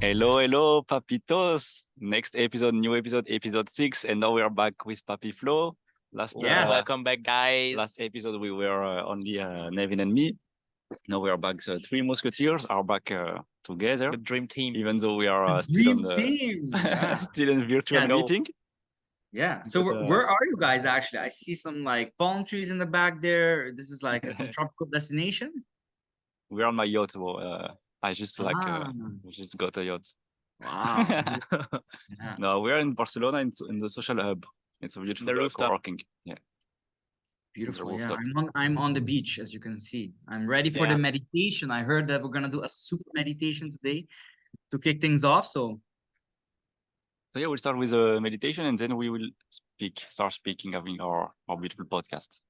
Hello, hello, Papitos. Next episode, new episode, episode 6, and now we are back with Papi Flo. Yes. Welcome back, guys. Last episode we were only Nevin and me. Now we are back. The three musketeers are back together, The dream team. even though we are still on Dream the team. Yeah. still in virtual Yeah, no. meeting. Yeah. So But, where are you guys actually? I see some like palm trees in the back there. This is like some tropical destination. We are on my yacht. So, I just Ah. we just got a yacht. Wow. Yeah. No, we are in Barcelona in the social hub. It's a beautiful The rooftop. co-working. Yeah. Beautiful. Yeah. rooftop. I'm on the beach, as you can see. I'm ready for the meditation. I heard that we're gonna do a super meditation today to kick things off. So yeah, we'll start with a meditation and then we will start speaking, having our beautiful podcast.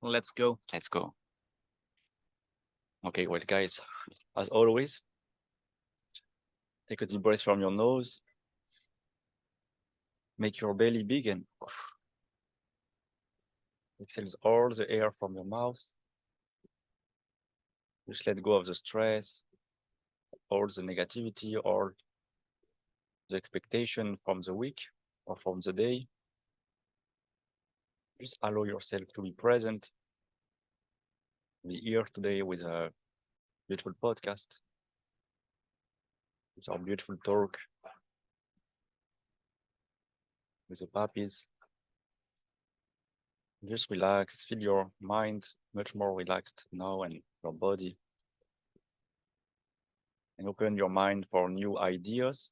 Let's go. Let's go. Okay, well, guys, as always, take a deep breath from your nose. Make your belly big and exhale all the air from your mouth. Just let go of the stress, all the negativity, all the expectation from the week or from the day. Just allow yourself to be present. Be here today with a beautiful podcast. It's our beautiful talk with the puppies. Just relax, feel your mind much more relaxed now and your body. And open your mind for new ideas,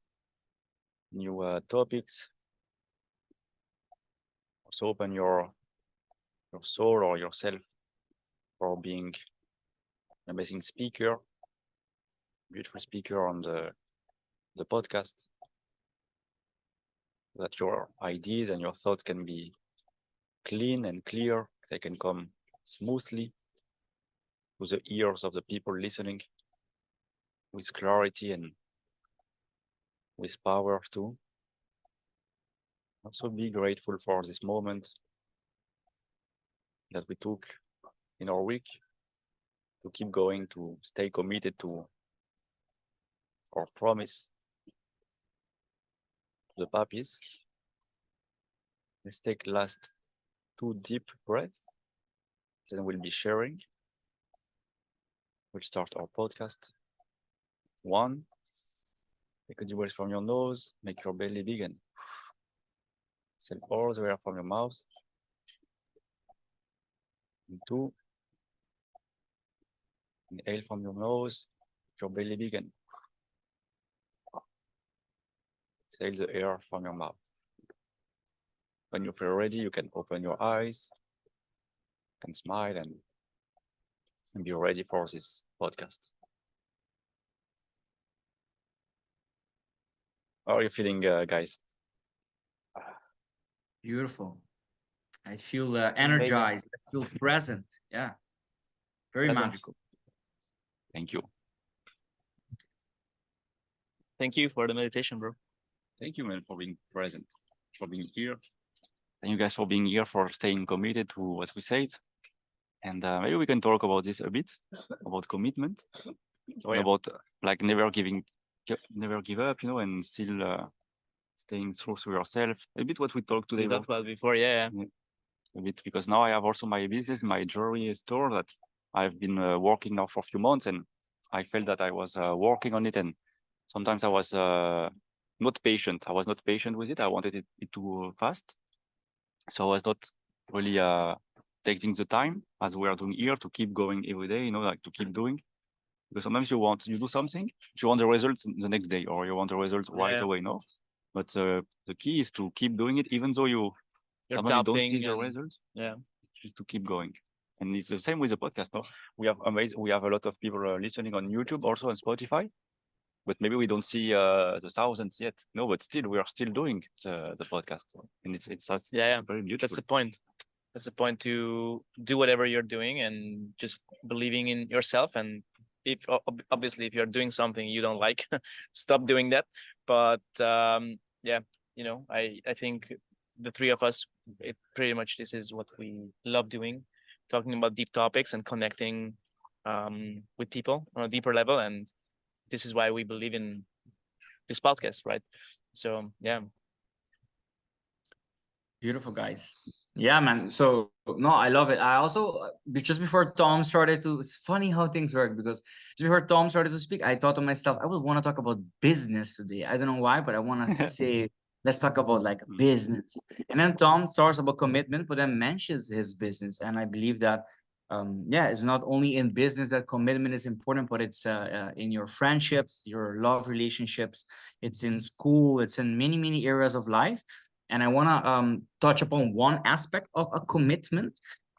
new topics. Also open your soul or yourself for being an amazing speaker, beautiful speaker on the podcast, so that your ideas and your thoughts can be clean and clear. They can come smoothly to the ears of the people listening with clarity and with power too. Also be grateful for this moment that we took in our week to keep going, to stay committed to our promise to the puppies. Let's take last 2 deep breaths. Then we'll be sharing. We'll start our podcast. 1, take a deep breath from your nose, make your belly big and exhale all the way from your mouth. And 2, inhale from your nose, make your belly big and exhale the air from your mouth. When you feel ready, you can open your eyes, you can smile and be ready for this podcast. How are you feeling, guys? beautiful. I feel energized. I feel present. Yeah. Very magical. Thank you. Thank you for the meditation, bro. Thank you, man, for being present, for being here. Thank you guys for being here, for staying committed to what we said. And maybe we can talk about this a bit, about commitment, about like never give up, and still staying true to yourself. A bit what we talked today. We talked about before, yeah. A bit, because now I have also my business, my jewelry store that I've been working now for a few months, and I felt that I was working on it, and sometimes I was not patient. I was not patient with it. I wanted it to fast, so I was not really taking the time as we are doing here to keep going every day. Like to keep doing, because sometimes you do something, you want the results the next day, or you want the results right away. No, but the key is to keep doing it, even though you're don't see the results. Yeah, just to keep going. And it's the same with the podcast. No, we have a lot of people listening on YouTube, also on Spotify, but maybe we don't see the thousands yet. No, but still we are still doing the podcast, and it's very beautiful. That's the point. That's the point, to do whatever you're doing and just believing in yourself. And if obviously if you're doing something you don't like, stop doing that. But I think the three of us, pretty much this is what we love doing, talking about deep topics and connecting with people on a deeper level. And this is why we believe in this podcast, right? So yeah. Beautiful, guys. Yeah, man. So no, I love it. I also just before Tom started to, it's funny how things work, because just before Tom started to speak, I thought to myself, I would want to talk about business today. I don't know why, but I want to say, let's talk about like business. And then Tom talks about commitment, but then mentions his business. And I believe that yeah, it's not only in business that commitment is important, but it's in your friendships, your love relationships, it's in school, it's in many, many areas of life. And I want to touch upon one aspect of a commitment,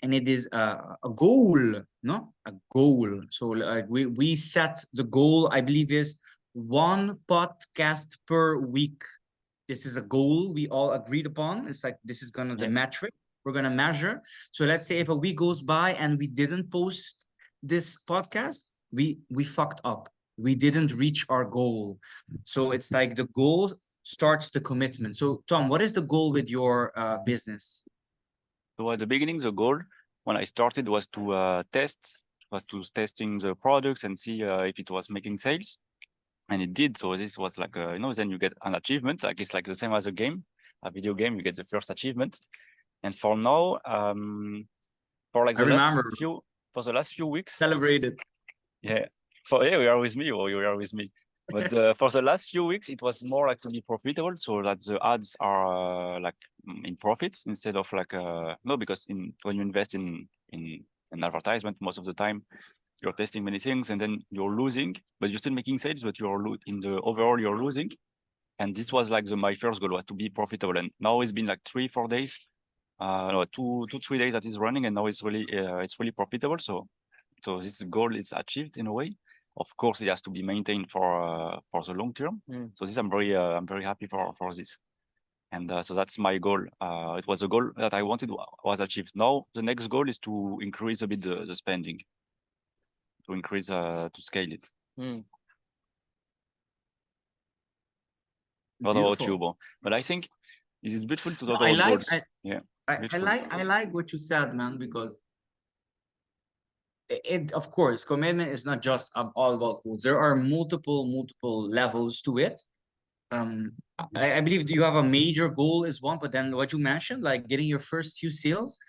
and it is a goal, no? A goal. So like we set the goal, I believe, is one podcast per week. This is a goal we all agreed upon. It's like, this is gonna the metric we're gonna measure. So let's say if a week goes by and we didn't post this podcast, we fucked up. We didn't reach our goal. So it's like the goal starts the commitment. So Tom, what is the goal with your business? So at the beginning, the goal when I started was to testing the products and see if it was making sales, and it did. So this was like then you get an achievement. Like it's like the same as a game, a video game. You get the first achievement, and for now, for like the last few weeks, Celebrated. Yeah, you are with me, or you are with me. But for the last few weeks, it was more like to be profitable, so that the ads are like in profits instead of like no, because when you invest in an advertisement, most of the time you're testing many things and then you're losing, but you're still making sales, but in the overall you're losing. And this was like my first goal, was to be profitable. And now it's been like 3-4 days, no, 2-3 days that is running, and now it's really profitable. So this goal is achieved in a way. Of course, it has to be maintained for the long term. So this I'm very happy for this. And so that's my goal. It was a goal that I wanted, was achieved. Now the next goal is to increase a bit the spending, to increase to scale it. What about you, Bo? But I think it is beautiful to talk about goals. I like what you said, man, because it, of course, commitment is not just all about goals. There are multiple levels to it. I believe you have a major goal is one, but then what you mentioned, like getting your first few sales,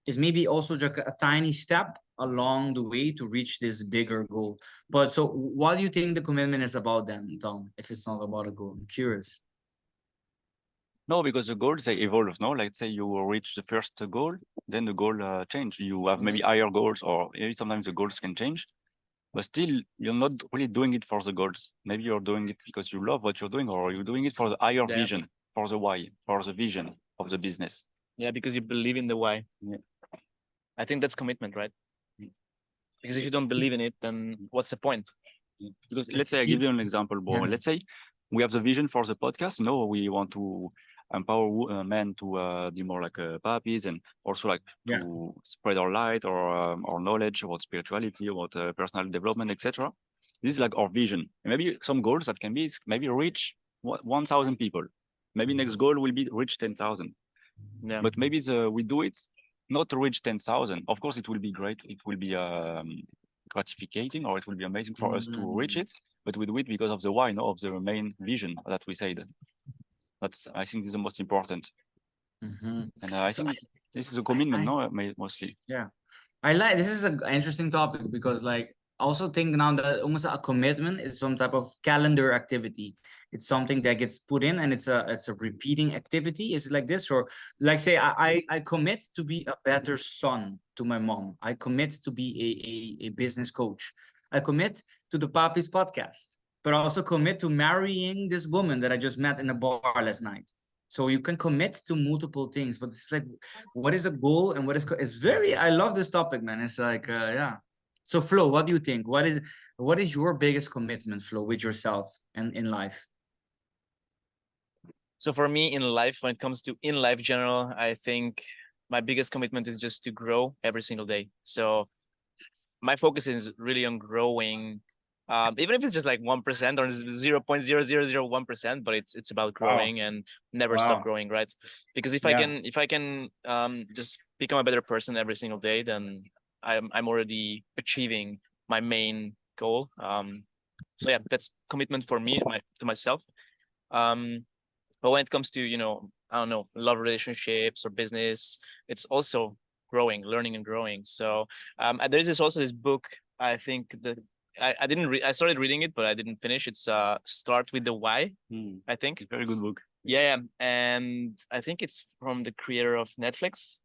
is maybe also just a tiny step along the way to reach this bigger goal. But so what do you think the commitment is about then, Tom, if it's not about a goal? I'm curious. No, because the goals, they evolve. No, let's say you will reach the first goal, then the goal change. You have maybe higher goals, or maybe sometimes the goals can change, but still you're not really doing it for the goals. Maybe you're doing it because you love what you're doing, or you're doing it for the higher vision, for the why, for the vision of the business. Yeah, because you believe in the why. Yeah. I think that's commitment, right? Because if you don't believe in it, then what's the point? Because let's say I give you an example, Bo. Let's say we have the vision for the podcast. We want to empower men to be more like Papis, and also like to spread our light or our knowledge about spirituality, about personal development, etc. This is like our vision. And maybe some goals that can be maybe reach 1,000 people. Maybe next goal will be reach 10,000. Yeah. But maybe we do it not to reach 10,000. Of course, it will be great. It will be gratificating, or it will be amazing for us to reach it. But we do it because of the why, of the main vision that we said. I think this is the most important. And I think this is a commitment, mostly. Yeah, this is an interesting topic, because like I also think now that almost a commitment is some type of calendar activity. It's something that gets put in, and it's a repeating activity. Is it like this? Or like say I commit to be a better son to my mom. I commit to be a business coach. I commit to the Papi's podcast, but I also commit to marrying this woman that I just met in a bar last night. So you can commit to multiple things, but it's like, what is a goal and what is, it's very, I love this topic, man. It's like, yeah. So Flo, what do you think? What is your biggest commitment, Flo, with yourself and in life? So for me in life, when it comes to in life general, I think my biggest commitment is just to grow every single day. So my focus is really on growing, even if it's just like 1% or 0.0001%, but it's about growing and never stop growing, right? Because if I can just become a better person every single day, then I'm already achieving my main goal. So yeah, that's commitment for me, to myself. But when it comes to, I don't know, love relationships or business, it's also growing, learning and growing. So there's this book, I think that I didn't I started reading it, but I didn't finish. It's Start with the Why, I think. Very good book. Yeah, and I think it's from the creator of Netflix.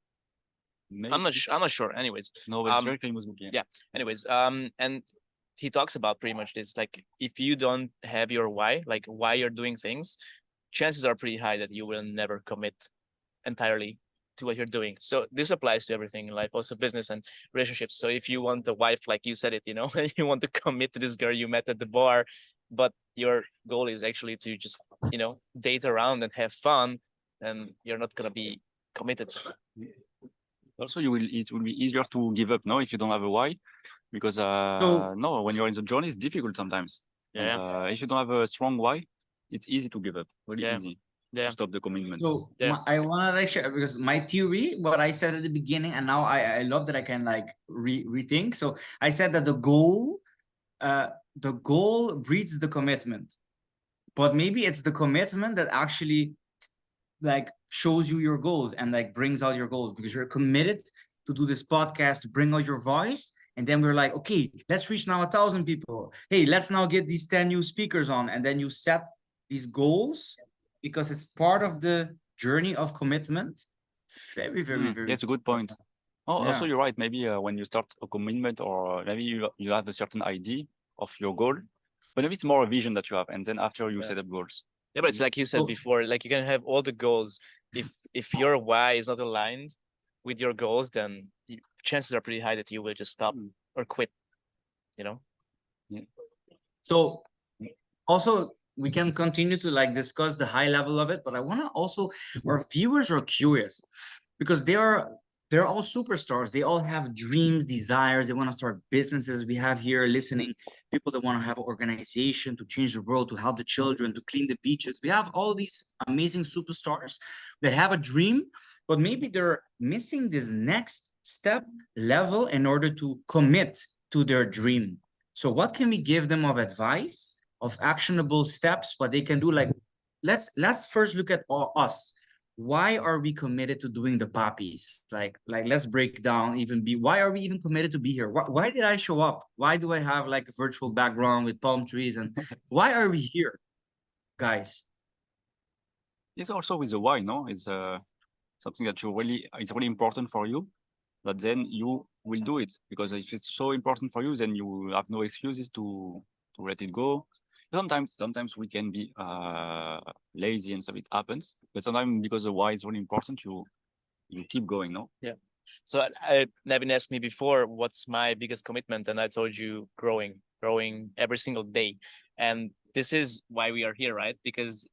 Maybe. I'm not sure. Anyways, No, but it's very famous book. yeah. Anyways, and he talks about pretty much this, like, if you don't have your why, like why you're doing things, chances are pretty high that you will never commit entirely to what you're doing. So this applies to everything in life, also business and relationships. So if you want a wife, like you said it, and you want to commit to this girl you met at the bar, but your goal is actually to just, date around and have fun, then you're not gonna be committed. Also, it will be easier to give up now if you don't have a why, because no, when you're in the journey, it's difficult sometimes. Yeah. And, if you don't have a strong why, it's easy to give up. Really Yeah. easy Yeah. to stop the commitment. So Yeah. I want to like share, because my theory, what I said at the beginning, and now I love that I can like rethink. So I said that the goal breeds the commitment, but maybe it's the commitment that actually like shows you your goals and like brings out your goals, because you're committed to do this podcast, to bring out your voice. And then we're like, okay, let's reach now 1,000 people. Hey, let's now get these 10 new speakers on. And then you set these goals because it's part of the journey of commitment. Very, very, very. That's a good point. Oh, Yeah. also you're right. Maybe when you start a commitment, or maybe you have a certain idea of your goal, but maybe it's more a vision that you have, and then after you set up goals. Yeah, but it's like you said Oh. before, like you can have all the goals. If your why is not aligned with your goals, then chances are pretty high that you will just stop or quit, So also we can continue to like discuss the high level of it, but I want to also, our viewers are curious because they're all superstars. They all have dreams, desires. They want to start businesses. We have here listening people that want to have an organization to change the world, to help the children, to clean the beaches. We have all these amazing superstars that have a dream, but maybe they're missing this next step level in order to commit to their dream. So what can we give them of advice, of actionable steps, what they can do? Like, let's first look at us. Why are we committed to doing the Papis? Like let's break down why are we even committed to be here? Why did I show up? Why do I have like a virtual background with palm trees? And why are we here, guys? It's also with the why, no? It's something that it's really important for you, but then you will do it, because if it's so important for you, then you have no excuses to let it go. Sometimes we can be lazy and so it happens, but sometimes because the why is really important, you keep going, no? Yeah. So Nevin asked me before, what's my biggest commitment? And I told you growing every single day. And this is why we are here, right? Because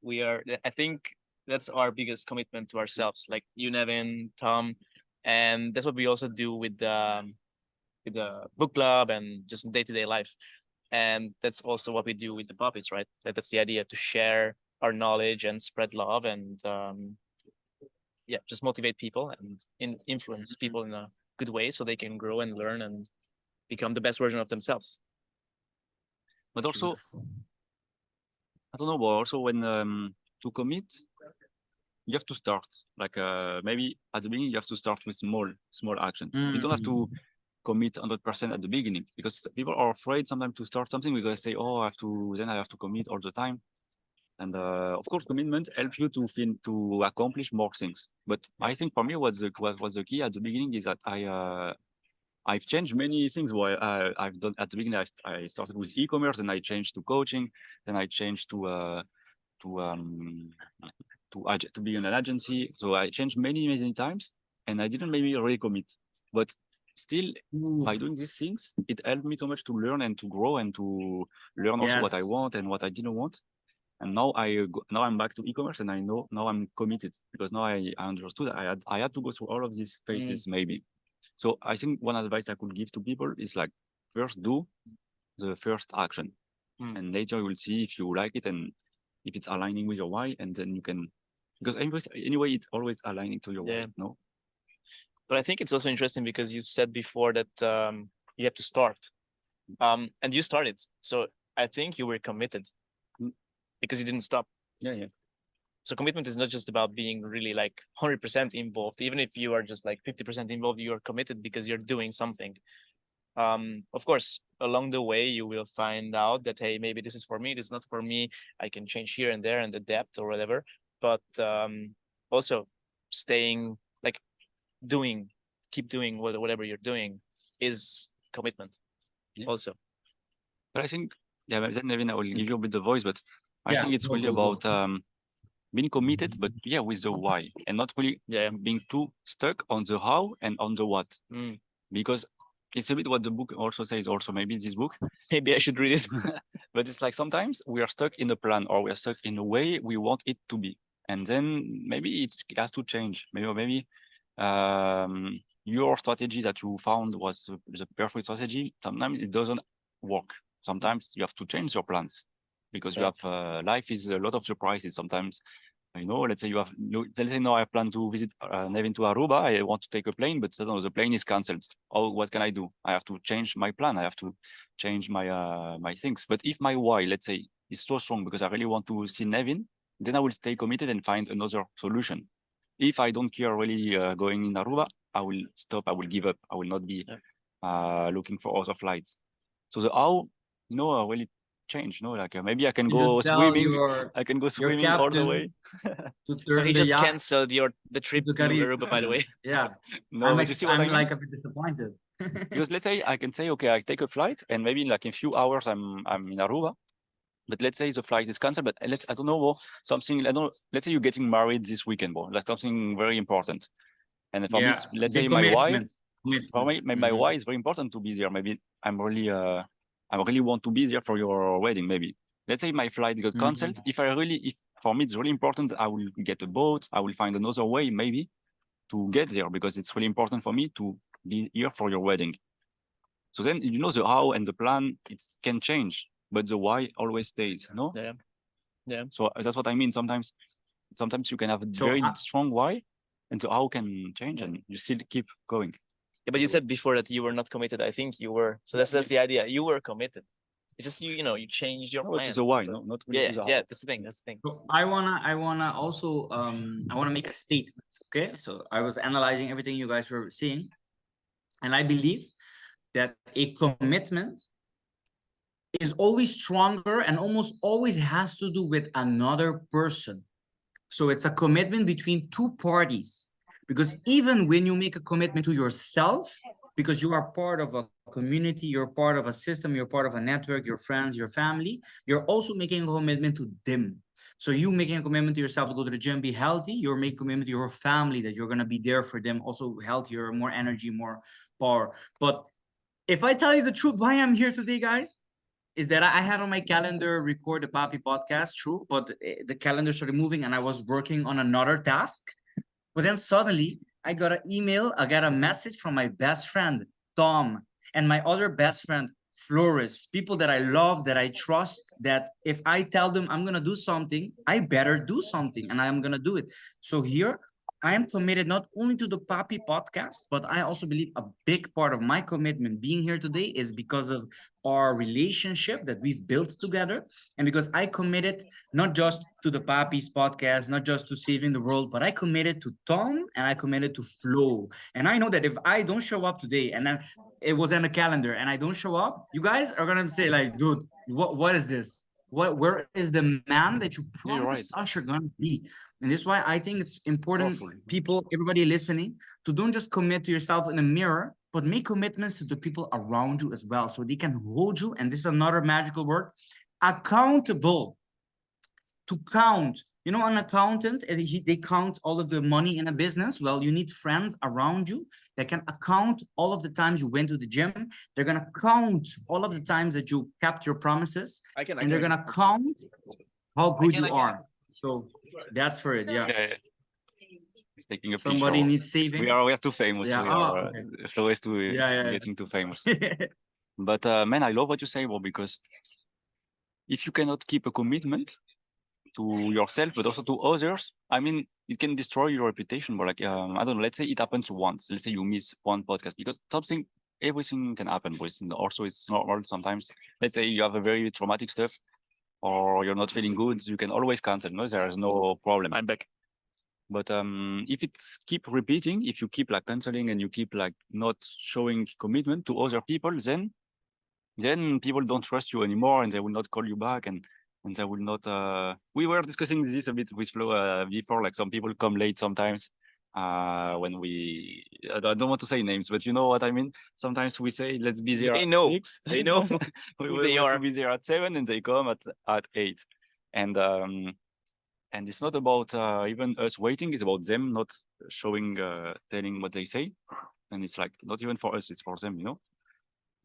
I think that's our biggest commitment to ourselves, like you, Nevin, Tom. And that's what we also do with the book club and just day-to-day life. And that's also what we do with the puppies, right? That's the idea, to share our knowledge and spread love and just motivate people and influence people in a good way so they can grow and learn and become the best version of themselves. But also, I don't know, but also when to commit, you have to start. Like maybe at the beginning, you have to start with small actions. You don't have to commit 100% at the beginning, because people are afraid sometimes to start something because they say, oh, I have to commit all the time. And of course, commitment helps you to accomplish more things. But I think for me, what was the key at the beginning is that I've changed many things. I've done at the beginning. I started with e-commerce, and I changed to coaching. Then I changed to be in an agency. So I changed many times, and I didn't maybe really commit. But still, by doing these things, it helped me so much to learn and to grow and to learn also what I want and what I didn't want. And now I'm back to e-commerce, and I know now I'm committed, because now I understood I had to go through all of these phases maybe. So I think one advice I could give to people is like, first do the first action, and later you will see if you like it and if it's aligning with your why, and then you can, because anyway it's always aligning to your why, no? But I think it's also interesting because you said before that you have to start, and you started. So I think you were committed because you didn't stop. Yeah. So commitment is not just about being really like 100% involved. Even if you are just like 50% involved, you are committed because you're doing something. Of course, along the way, you will find out that, hey, maybe this is for me, this is not for me. I can change here and there and adapt or whatever. But also staying like keep doing whatever you're doing is commitment. Yeah. Also. But I think, yeah, but then Nevin, I will give you a bit the voice, but I Yeah, think it's go, really go, go. about being committed, but yeah, with the why, and not really being too stuck on the how and on the what. Because it's a bit what the book also says. Also, maybe this book, Maybe I should read it. but it's like sometimes we are stuck in a plan or we are stuck in a way we want it to be, and then maybe it has to change. Maybe your strategy that you found was the perfect strategy. Sometimes it doesn't work. Sometimes you have to change your plans because you have life is a lot of surprises. Sometimes, let's say let's say now I plan to visit Nevin to Aruba. I want to take a plane, but suddenly the plane is cancelled. Oh, what can I do? I have to change my plan. I have to change my things. But if my why, let's say, is so strong because I really want to see Nevin, then I will stay committed and find another solution. If I don't care really going in Aruba, I will stop. I will give up. I will not be looking for other flights. So the how, really change. Like maybe I can You go just tell swimming. I can go your swimming all the way. captain to So turn he the just yacht canceled the trip the to Caribbean. Aruba, by the way. Yeah, No, but you see what I I'm mean? like a bit disappointed. Because let's say I can say, okay, I take a flight and maybe like in a few hours I'm in Aruba. But let's say the flight is cancelled, but I don't know, something, I don't know, let's say you're getting married this weekend, like something very important. And for me, Yeah, it's, let's big say my why, commitment. for me, my why is very important to be there. Maybe I really want to be there for your wedding, maybe. Let's say my flight got cancelled. If for me, it's really important, I will get a boat. I will find another way, maybe, to get there because it's really important for me to be here for your wedding. So then, the how and the plan, it can change, but the why always stays, no? Yeah. So that's what I mean. Sometimes you can have a very strong why, and the how can change, and you still keep going. Yeah, but you said before that you were not committed. I think you were. So that's the idea. You were committed. It's just you changed your plan. To the why, no, not really to the how. Yeah. That's the thing. So I wanna also I wanna make a statement. Okay, so I was analyzing everything you guys were seeing, and I believe that a commitment is always stronger and almost always has to do with another person. So it's a commitment between two parties, because even when you make a commitment to yourself, because you are part of a community, you're part of a system, you're part of a network, your friends, your family, you're also making a commitment to them. So you making a commitment to yourself to go to the gym, be healthy, you're making a commitment to your family that you're going to be there for them, also healthier, more energy, more power. But if I tell you the truth, why I'm here today, guys, is that I had on my calendar record the Papi podcast, true, but the calendar started moving and I was working on another task. But then suddenly I got an email, I got a message from my best friend, Tom, and my other best friend, Floris, people that I love, that I trust, that if I tell them I'm going to do something, I better do something and I'm going to do it. So here, I am committed not only to the Papi podcast, but I also believe a big part of my commitment being here today is because of our relationship that we've built together. And because I committed not just to the Papi's podcast, not just to saving the world, but I committed to Tom and I committed to Flo. And I know that if I don't show up today and then it was in the calendar and I don't show up, you guys are going to say like, dude, what is this? Where is the man that you promised us you're going to be? And this is why I think it's important, people, everybody listening, to don't just commit to yourself in a mirror, but make commitments to the people around you as well, so they can hold you, and this is another magical word, accountable. To count, an accountant, they count all of the money in a business. Well, you need friends around you that can account all of the times you went to the gym. They're going to count all of the times that you kept your promises, and they're going to count how good you are. So that's for it. Yeah. He's taking a Somebody picture. needs saving. We are too famous. Yeah. We are Flo is getting too famous. But man, I love what you say, Bob, because if you cannot keep a commitment to yourself, but also to others, I mean, it can destroy your reputation. But like, I don't know, let's say it happens once. Let's say you miss one podcast, because everything can happen. But also it's normal sometimes. Let's say you have a very traumatic stuff. or you're not feeling good, you can always cancel. No, there is no problem. I'm back. But if it's keep repeating, if you keep like canceling and you keep like not showing commitment to other people, then people don't trust you anymore and they will not call you back and they will not. We were discussing this a bit with Flo before. Like some people come late sometimes. When I don't want to say names, but you know what I mean. Sometimes we say let's be there They at know. 6. They know we who will they have are. to be there at 7 and they come at 8. And it's not about even us waiting, it's about them not showing, telling what they say. And it's like not even for us, it's for them, you know.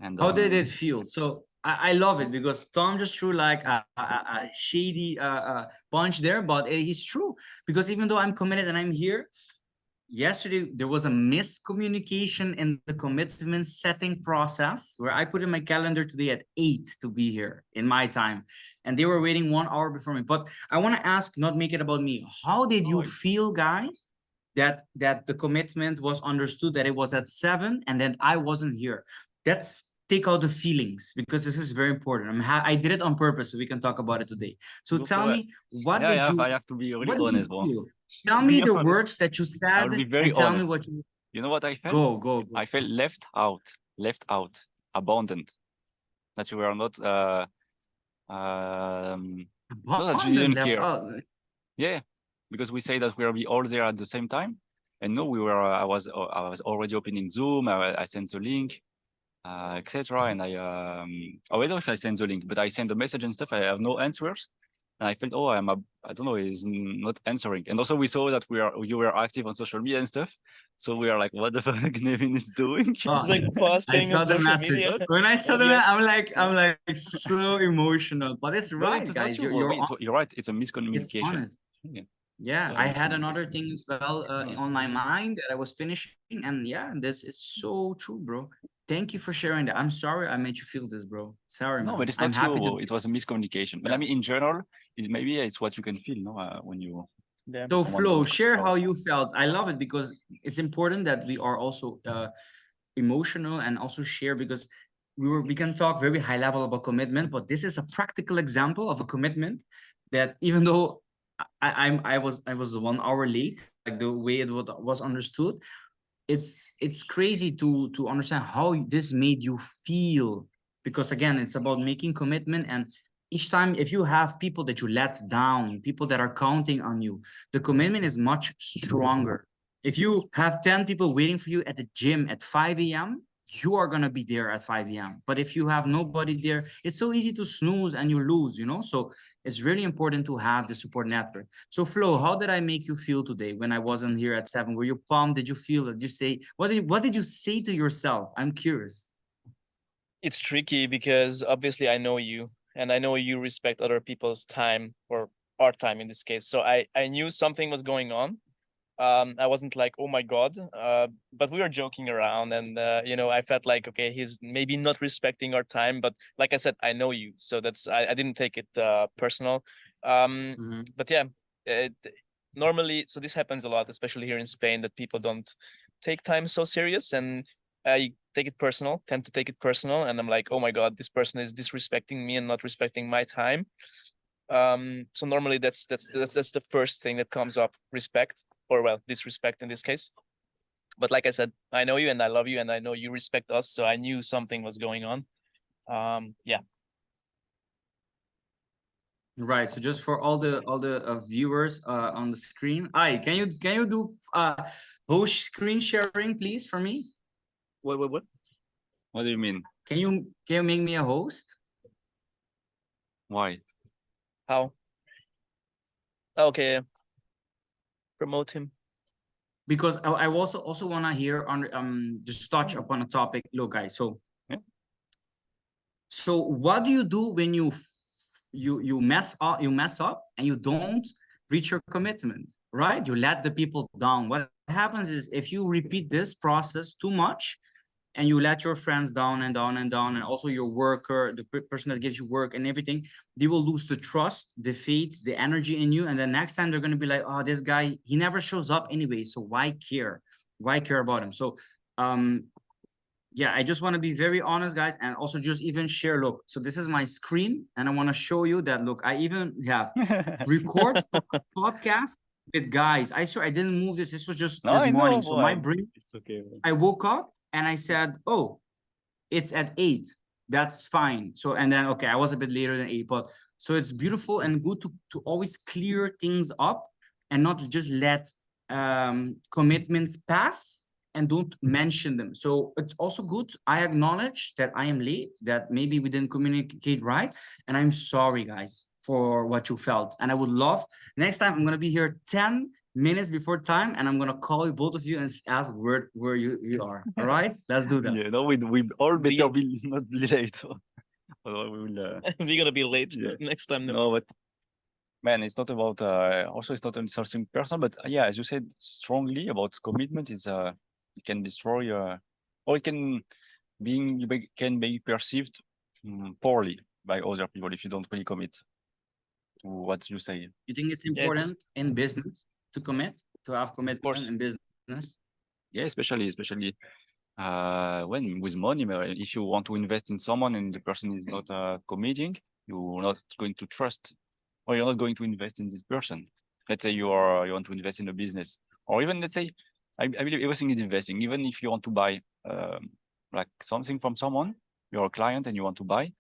And How did it feel? So I love it because Tom just threw like a shady punch there, but it's true. Because even though I'm committed and I'm here, yesterday there was a miscommunication in the commitment setting process where I put in my calendar today at 8 to be here in my time, and they were waiting 1 hour before me. But I want to ask, not make it about me, how did you feel, guys, that the commitment was understood, that it was at 7 and then I wasn't here? Let's take out the feelings because this is very important. I did it on purpose so we can talk about it today. So tell me, what did you I have to be really what did you honest, bro. feel? Tell me the words that you I said will be very and tell me honest. what you You know what I felt? go. I felt left out, abandoned. That you were not not that you Abandoned, didn't left care. out. Yeah, because we say that we'll be all there at the same time. And no, we were. I was already opening Zoom. I sent the link, etc. And I don't know if I sent the link, but I sent the message and stuff. I have no answers, and I felt, oh, I don't know, he's not answering. And also we saw that you were active on social media and stuff. So we are like, what the fuck Nevin is doing? Oh, It's like I posting saw on the social message. media. When I saw the Yeah. message, I'm like so emotional. But it's No, right, it's guys. not you. You're right. It's a It's miscommunication. honest. Yeah, Yeah, was a I had miscommunication. another thing as well on my mind that I was finishing, and yeah, this it's so true, bro. Thank you for sharing that. I'm sorry I made you feel this, bro. Sorry, No, man. but it's I'm not you. happy to. It was a miscommunication. But I Yeah. mean, in general, maybe it's what you can feel, no, when you Yeah. So someone Flo, don't. share how you felt. I love it because it's important that we are also emotional and also share, because we can talk very high level about commitment, but this is a practical example of a commitment that even though I was 1 hour late, like the way it was understood, it's crazy to understand how this made you feel, because again, it's about making commitment. And each time, if you have people that you let down, people that are counting on you, the commitment is much stronger. If you have 10 people waiting for you at the gym at 5 a.m., you are going to be there at 5 a.m. But if you have nobody there, it's so easy to snooze and you lose, you know? So it's really important to have the support network. So Flo, how did I make you feel today when I wasn't here at 7? Were you pumped? Did you feel it? Did you say, what did you say to yourself? I'm curious. It's tricky because obviously I know you and I know you respect other people's time, or our time in this case. So I knew something was going on. I wasn't like, oh my god, but we were joking around, and I felt like, okay, he's maybe not respecting our time, but like I said, I know you, so I didn't take it personal. But yeah, it, normally, so this happens a lot, especially here in Spain, that people don't take time so serious, and I tend to take it personal, and I'm like, oh my god, this person is disrespecting me and not respecting my time. So normally that's the first thing that comes up: respect, or well, disrespect in this case. But like I said, I know you and I love you and I know you respect us, so I knew something was going on. Yeah. Right. So just for all the viewers on the screen, can you do host screen sharing, please, for me? What? What do you mean? Can you make me a host? Why? How? Okay. Promote him. Because I also want to hear on just touch upon a topic. Look, guys. So Yeah. so what do you do when you mess up and you don't reach your commitment, right? You let the people down. What happens is, if you repeat this process too much and you let your friends down and down and down, and also your worker, the person that gives you work and everything, they will lose the trust, the faith, the energy in you. And the next time they're going to be like, oh, this guy, he never shows up anyway, so why care about him? So yeah, I just want to be very honest, guys, and also just even share. Look, so this is my screen, and I want to show you that. Look, I even have record podcast with guys. I swear I didn't move this. This was just No, this I morning. know, So boy. my brain, It's okay. Man. I woke up and I said, "Oh, it's at 8. That's fine." So and then okay, I was a bit later than 8, but so it's beautiful and good to always clear things up and not just let commitments pass and don't mention them. So it's also good. I acknowledge that I am late, that maybe we didn't communicate right, and I'm sorry, guys, for what you felt. And I would love next time I'm gonna be here 10 minutes before time, and I'm gonna call you both of you and ask where you are. All right, let's do that. Yeah, no, we all better Deal. be not be late. Otherwise we will. We're gonna be late Yeah. next time. No, but man, it's not about. Also, it's not only something personal, but yeah, as you said strongly about commitment, is it can destroy, or it can can be perceived poorly by other people if you don't really commit to what you say. You think it's Yeah, it's- important in business to commit, to have commitment course. in business? Yeah, especially when with money, if you want to invest in someone and the person is not committing, you're not going to trust, or you're not going to invest in this person. Let's say you want to invest in a business, or even let's say I believe everything is investing. Even if you want to buy like something from someone, you're a client and you want to buy,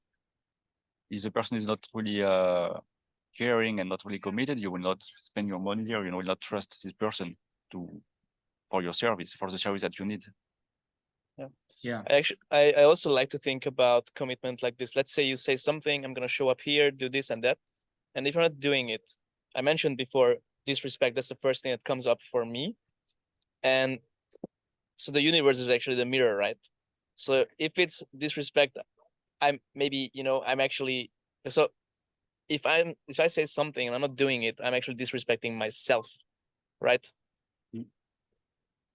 if the person is not really caring and not really committed, you will not spend your money there. You will not trust this person for your service, for the service that you need. Yeah. I also like to think about commitment like this. Let's say you say something, I'm gonna show up here, do this and that. And if you're not doing it, I mentioned before, disrespect, that's the first thing that comes up for me. And so the universe is actually the mirror, right? So if it's disrespect, I'm maybe, I'm actually, so if I say something and I'm not doing it, I'm actually disrespecting myself, right?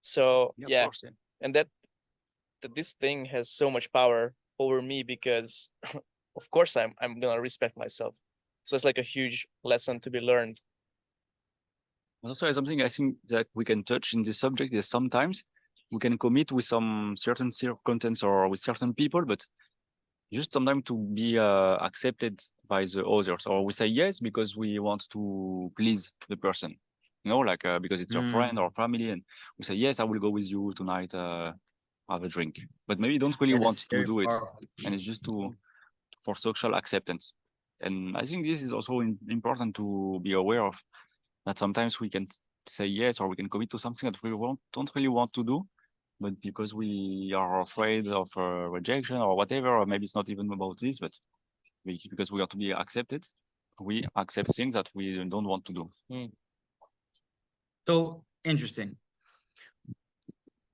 So Of yeah, course, yeah. and that this thing has so much power over me because of course I'm gonna respect myself. So it's like a huge lesson to be learned. Also, something I think that we can touch in this subject is sometimes we can commit with some certain contents or with certain people, but just sometimes to be accepted by the others, or we say yes because we want to please the person, like because it's your friend or family, and we say yes, I will go with you tonight, have a drink, but maybe you don't really That want is to very do it, powerful. and it's just for social acceptance. And I think this is also important to be aware of, that sometimes we can say yes, or we can commit to something that we don't really want to do, but because we are afraid of rejection or whatever, or maybe it's not even about this, but because we are to be accepted, we accept things that we don't want to do. So interesting.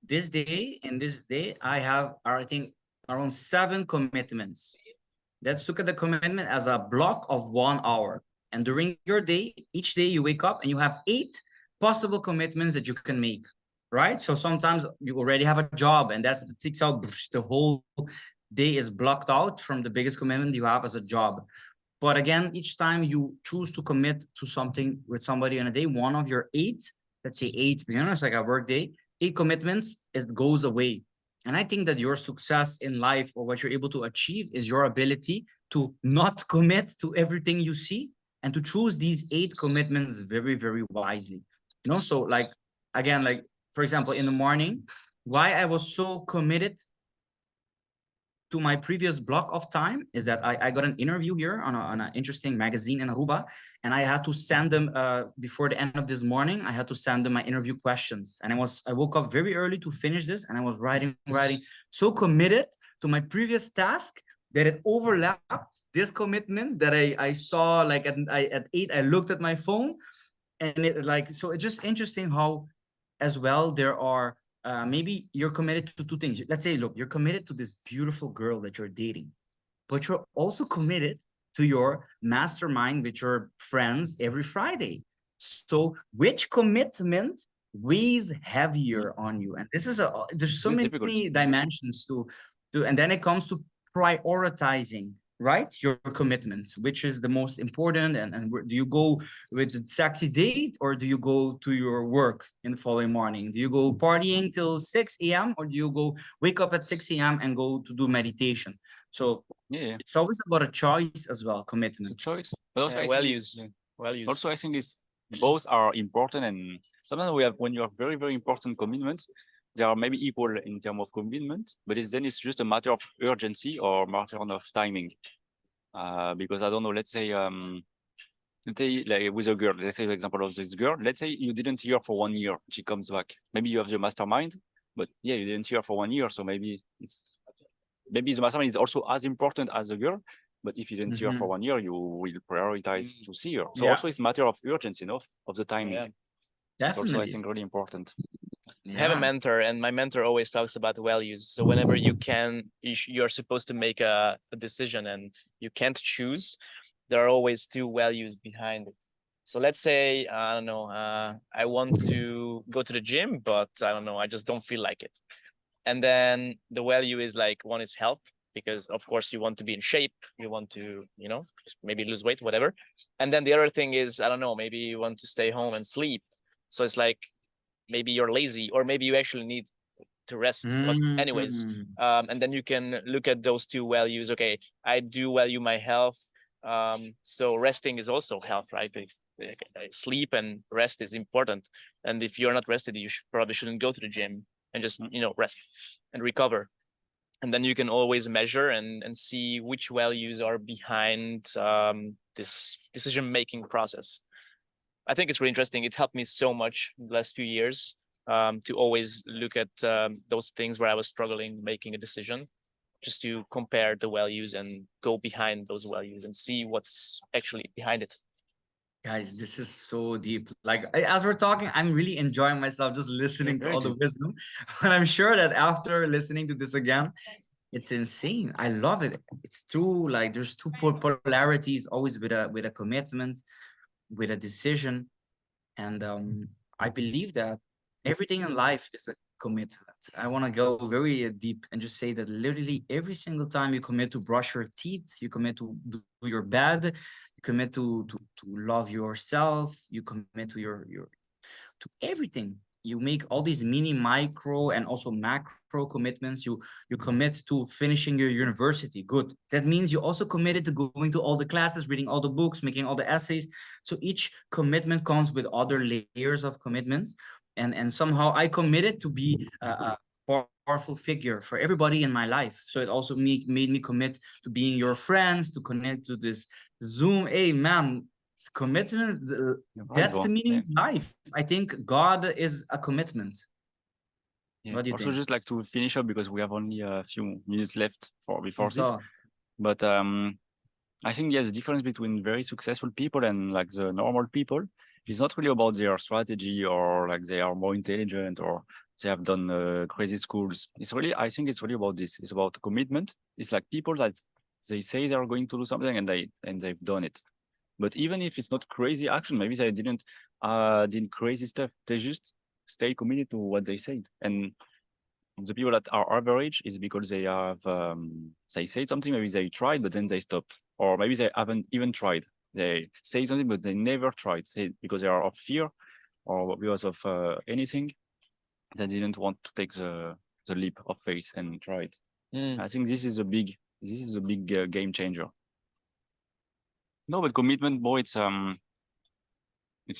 This day, I have, I think, around 7 commitments. Let's look at the commitment as a block of 1 hour. And during your day, each day you wake up and you have 8 possible commitments that you can make, right? So sometimes you already have a job and that's the ticks out, the whole day is blocked out from the biggest commitment you have as a job. But again, each time you choose to commit to something with somebody on a day, one of your 8, let's say 8, be honest, like a work day, 8 commitments, it goes away. And I think that your success in life or what you're able to achieve is your ability to not commit to everything you see and to choose these 8 commitments very, very wisely. So like, again, like, for example, in the morning, why I was so committed to my previous block of time is that I got an interview here on an interesting magazine in Aruba, and I had to send them before the end of this morning. I had to send them my interview questions, and I woke up very early to finish this, and I was writing, so committed to my previous task that it overlapped this commitment that I saw like at 8. I looked at my phone, and it like, so it's just interesting how, as well, there are. Maybe you're committed to 2 things. Let's say, look, you're committed to this beautiful girl that you're dating, but you're also committed to your mastermind with your friends every Friday. So which commitment weighs heavier on you? And this is there's so many difficult. dimensions to, and then it comes to prioritizing. right? Your commitments, which is the most important, and do you go with a sexy date, or do you go to your work in the following morning? Do you go partying till 6 a.m., or do you go wake up at 6 a.m. and go to do meditation? So Yeah, it's always about a choice as well, it's a commitment. choice. But also, I think values. it's, Values. also I think it's both are important, and sometimes we have when you have very, very important commitments, they are maybe equal in terms of commitment, but then it's just a matter of urgency or matter of timing. Because I don't know, let's say like with a girl, let's say the example of this girl, let's say you didn't see her for 1 year, she comes back. Maybe you have the mastermind, but yeah, you didn't see her for 1 year, so maybe the mastermind is also as important as the girl. But if you didn't see her for 1 year, you will prioritize to see her. So Yeah. also it's a matter of urgency, of the timing. Yeah. It's also, I Definitely. think, really important. I have a mentor, and my mentor always talks about values. So whenever you can, you're supposed to make a decision and you can't choose, there are always two values behind it. So let's say, I don't know, I want to go to the gym, but I don't know, I just don't feel like it. And then the value is like, one is health, because of course you want to be in shape, you want to, just maybe lose weight, whatever. And then the other thing is, I don't know, maybe you want to stay home and sleep. So it's like, maybe you're lazy, or maybe you actually need to rest. But anyways, and then you can look at those two values. Okay, I do value my health. So resting is also health, right? If, sleep and rest is important. And if you're not rested, you probably shouldn't go to the gym and just, rest and recover. And then you can always measure and see which values are behind this decision-making process. I think it's really interesting. It helped me so much the last few years to always look at those things where I was struggling making a decision, just to compare the values and go behind those values and see what's actually behind it. Guys, this is so deep. Like as we're talking, I'm really enjoying myself just listening to all the wisdom. But I'm sure that after listening to this again, it's insane. I love it. It's true. Like there's two polarities always with a commitment, with a decision. And I believe that everything in life is a commitment. I want to go very deep and just say that literally every single time you commit to brush your teeth, you commit to do your bed, you commit to love yourself, you commit to your to everything. You make all these mini, micro, and also macro commitments. You commit to finishing your university. Good. That means you also committed to going to all the classes, reading all the books, making all the essays. So each commitment comes with other layers of commitments. And somehow I committed to be a powerful figure for everybody in my life. So it also made me commit to being your friends, to connect to this Zoom. Hey, man, commitment, that's the meaning of life. I think God is a commitment. Yeah. What do you also think? Just like to finish up, because we have only a few minutes left before this, but I think the difference between very successful people and like the normal people is not really about their strategy, or like they are more intelligent, or they have done crazy schools. I think it's really about this. It's about commitment. It's like people that they say they are going to do something and they've done it. But even if it's not crazy action, maybe they didn't did crazy stuff. They just stay committed to what they said. And the people that are average is because they have they say something, maybe they tried, but then they stopped, or maybe they haven't even tried. They say something, but they never tried because they are of fear, or because of anything. They didn't want to take the leap of faith and try it. I think this is a big game changer. No, but commitment, boy, it's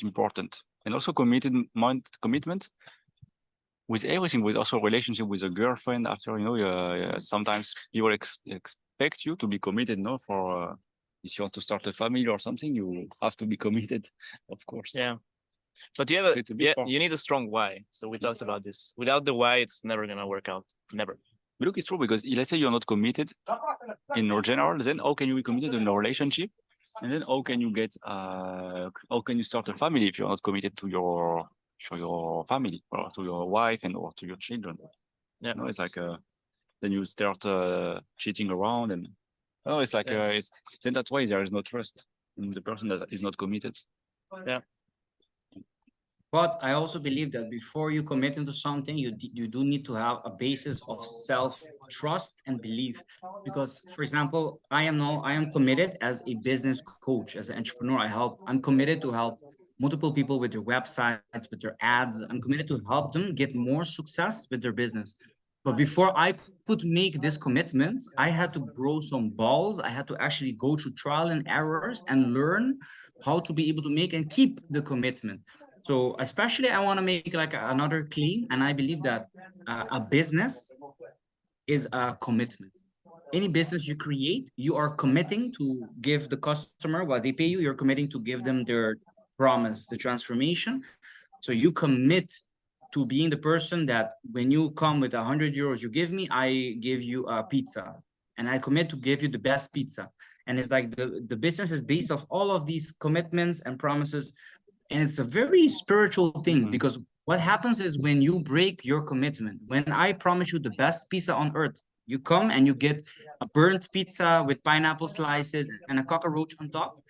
important, and also commitment with everything, with also relationship with a girlfriend. After sometimes people expect you to be committed. No, for if you want to start a family or something, you have to be committed, of course. Yeah, but you need a strong why. So we talked about this. Without the why, it's never gonna work out. Never. But look, it's true, because let's say you're not committed in general, then how can you be committed in a relationship? And then how can you start a family if you're not committed to your family, or to your wife or to your children? Yeah, no, it's like then you start cheating around, and it's like then that's why there is no trust in the person that is not committed. Yeah. But I also believe that before you commit into something, you do need to have a basis of self-trust and belief. Because, for example, I am committed as a business coach, as an entrepreneur. I'm committed to help multiple people with their websites, with their ads. I'm committed to help them get more success with their business. But before I could make this commitment, I had to grow some balls. I had to actually go through trial and errors and learn how to be able to make and keep the commitment. So especially I want to make like another claim, and I believe that a business is a commitment. Any business you create, you are committing to give the customer what they pay you. You're committing to give them their promise, the transformation. So you commit to being the person that when you come with 100 euros you give me, I give you a pizza, and I commit to give you the best pizza. And it's like the business is based off all of these commitments and promises, and it's a very spiritual thing, because what happens is when you break your commitment, when I promise you the best pizza on earth, you come and you get a burnt pizza with pineapple slices and a cockroach on top.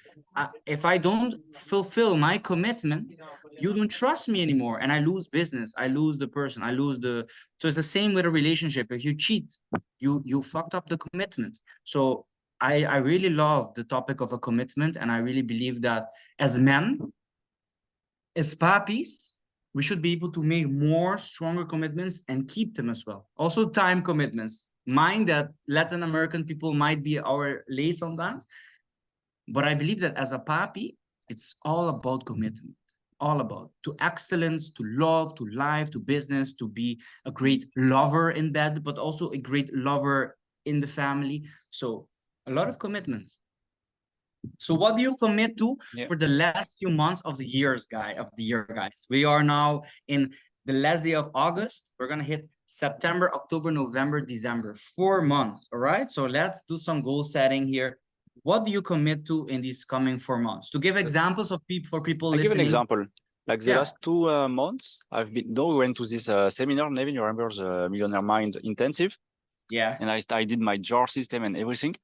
If I don't fulfill my commitment, you don't trust me anymore, and I lose business. I lose the person. I lose the. So it's the same with a relationship. If you cheat, you fucked up the commitment. So I really love the topic of a commitment, and I really believe that as men, as papis, we should be able to make more stronger commitments and keep them as well. Also, time commitments. Mind that Latin American people might be our late sometimes, but I believe that as a papi, it's all about commitment, all about to excellence, to love, to life, to business, to be a great lover in bed, but also a great lover in the family. So a lot of commitments. So what do you commit to for the last few months of the year, guys? We are now in the last day of August. We're gonna hit September, October, November, December, 4 months. All right. So let's do some goal setting here. What do you commit to in these coming 4 months? To give examples of people for people listening. I give an example. Like the last 2 months, we went to this seminar, Nevin, you remember the Millionaire Mind Intensive? Yeah. And I did my jar system and everything,